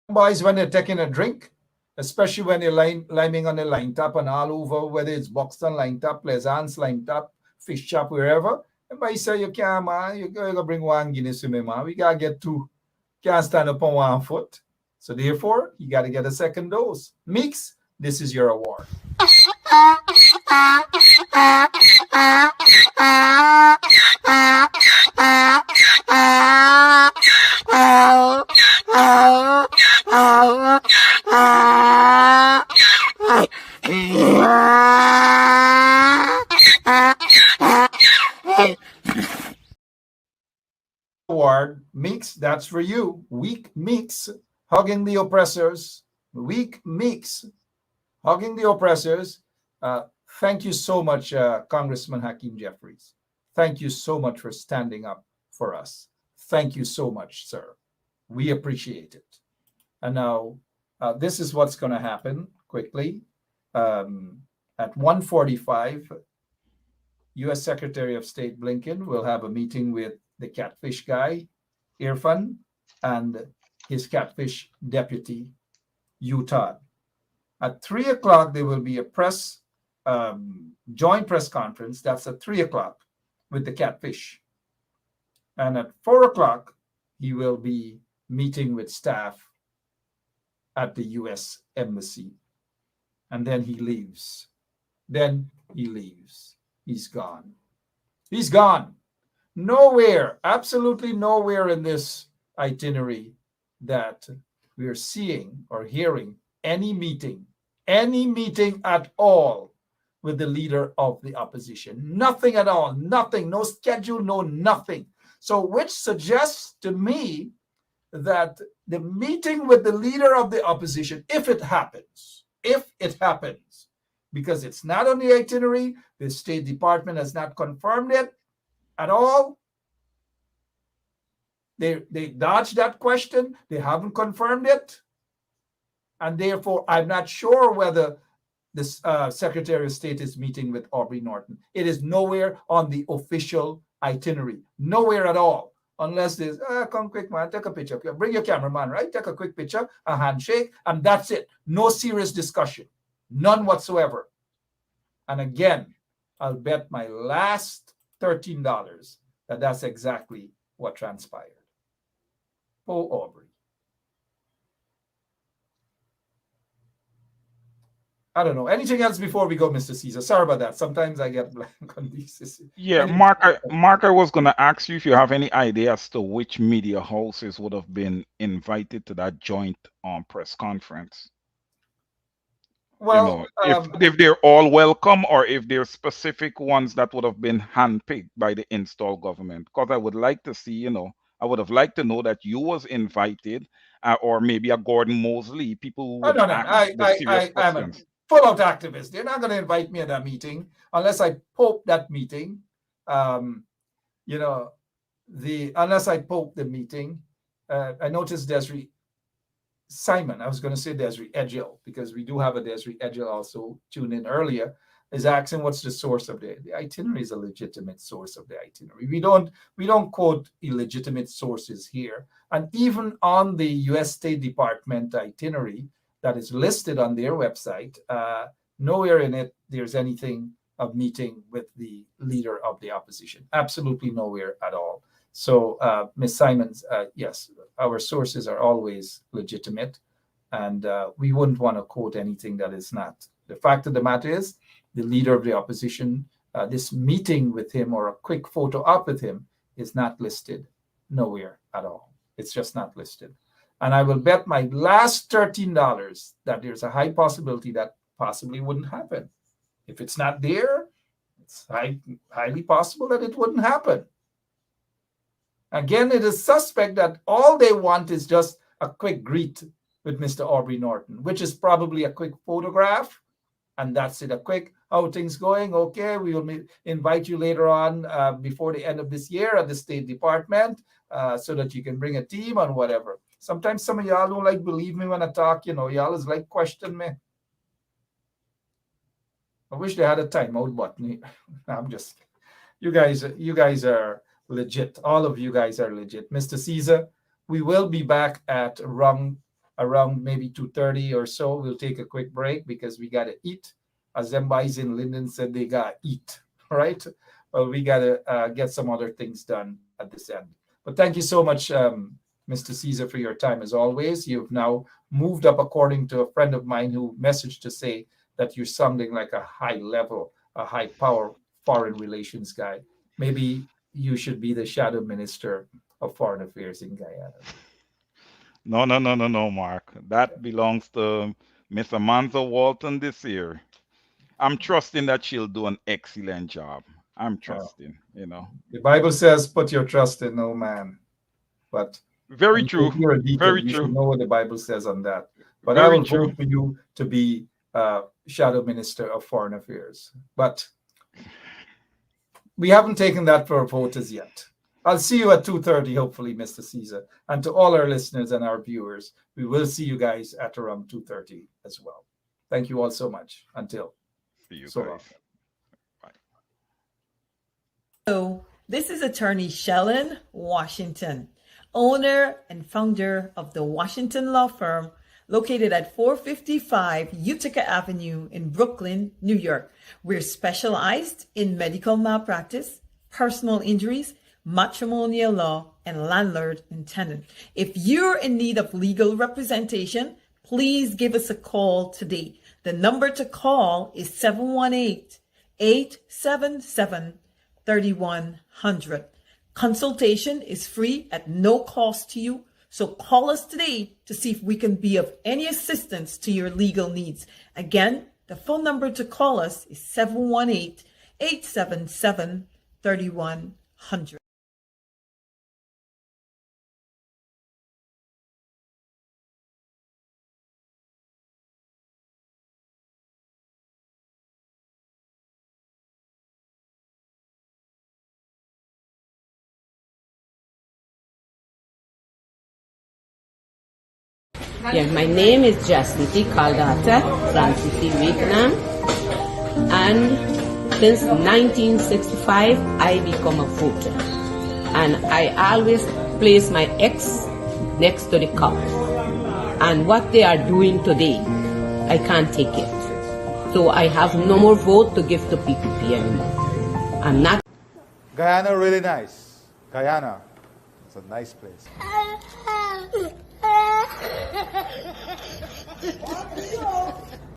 Boys, when they're taking a drink, especially when they're liming on the line top and all over, whether it's Buxton line top, Pleasance line top, Fish Shop, wherever. Everybody say, you can't, man, you gotta bring one Guinness with me, man. We gotta get two. Can't stand up on one foot. So therefore, you gotta get a second dose. Meeks, this is your award. Award, Meeks, that's for you. Weak Meeks, hugging the oppressors. Weak Meeks, hugging the oppressors. Thank you so much, Congressman Hakeem Jeffries. Thank you so much for standing up for us. Thank you so much, sir. We appreciate it. And now, this is what's going to happen quickly. At 1:45, U.S. Secretary of State Blinken will have a meeting with the catfish guy, Irfan, and his catfish deputy, Utah. At 3 o'clock, there will be a joint press conference. That's at 3 o'clock with the catfish. And at 4 o'clock, he will be meeting with staff at the U.S. Embassy. And then he leaves. He's gone. He's gone. Nowhere, absolutely nowhere in this itinerary that we're seeing or hearing any meeting at all with the leader of the opposition. Nothing at all. Nothing. No schedule, no nothing. So which suggests to me that the meeting with the leader of the opposition, if it happens, because it's not on the itinerary, the State Department has not confirmed it at all. They dodged that question. They haven't confirmed it. And therefore, I'm not sure whether this Secretary of State is meeting with Aubrey Norton. It is nowhere on the official itinerary. Nowhere at all. Unless there's, come quick, man, take a picture. Bring your cameraman, right? Take a quick picture, a handshake, and that's it. No serious discussion. None whatsoever. And again, I'll bet my last $13, that's exactly what transpired. Poor Aubrey. I don't know. Anything else before we go, Mr. Caesar? Sorry about that. Sometimes I get blank on these. Yeah, Mark, I was going to ask you if you have any idea as to which media houses would have been invited to that joint press conference. Well, if they're all welcome, or if there are specific ones that would have been handpicked by the install government. Because I would like to see, I would have liked to know that you was invited, or maybe a Gordon Mosley, people who would no. ask the serious I'm a questions. full-out activist. They're not going to invite me at that meeting unless I pope that meeting. Unless I pope the meeting. I noticed Desiree Simon, I was going to say Desiree Edgell, because we do have a Desiree Edgell also tuned in earlier, is asking what's the source of the itinerary. Is a legitimate source of the itinerary. We don't quote illegitimate sources here. And even on the U.S. State Department itinerary that is listed on their website, nowhere in it there's anything of meeting with the leader of the opposition. Absolutely nowhere at all. So, Ms. Simons, yes, our sources are always legitimate, and we wouldn't want to quote anything that is not. The fact of the matter is, the leader of the opposition, this meeting with him or a quick photo op with him is not listed nowhere at all. It's just not listed. And I will bet my last $13 that there's a high possibility that possibly wouldn't happen. If it's not there, it's highly possible that it wouldn't happen. Again, it is suspect that all they want is just a quick greet with Mr. Aubrey Norton, which is probably a quick photograph, and that's it. A quick, how things going? Okay, we will invite you later on before the end of this year at the State Department so that you can bring a team and whatever. Sometimes some of y'all don't like believe me when I talk, y'all is like question me. I wish they had a timeout button. I'm just, you guys are legit. All of you guys are legit. Mr. Caesar, we will be back at around maybe 2:30 or so. We'll take a quick break because we got to eat. As them boys in Linden said, they got to eat, right? Well, we got to get some other things done at this end. But thank you so much, Mr. Caesar, for your time as always. You've now moved up, according to a friend of mine who messaged to say that you're sounding like a high level, a high power foreign relations guy. Maybe you should be the shadow minister of foreign affairs in Guyana. No, Mark. That belongs to Miss Amanda Walton this year. I'm trusting that she'll do an excellent job. I'm trusting, The Bible says, put your trust in no man. But very true. You're a deacon, very you true. should know what the Bible says on that. But very I will true. vote for you to be shadow minister of foreign affairs. But we haven't taken that for voters yet. I'll see you at 2:30, hopefully, Mr. Caesar. And to all our listeners and our viewers, we will see you guys at around 2:30 as well. Thank you all so much. Until. See you so guys. long. Bye. Hello, this is attorney Shellen Washington, owner and founder of the Washington Law Firm, located at 455 Utica Avenue in Brooklyn, New York. We're specialized in medical malpractice, personal injuries, matrimonial law, and landlord and tenant. If you're in need of legal representation, please give us a call today. The number to call is 718-877-3100. Consultation is free at no cost to you. So call us today to see if we can be of any assistance to your legal needs. Again, the phone number to call us is 718-877-3100. Yeah, my name is Jasmine Caldata Francis Vietnam, and since 1965 I become a voter, and I always place my ex next to the cop, and what they are doing today, I can't take it. So I have no more vote to give to PPP anymore. I'm not. Guyana really nice. Guyana. It's a nice place.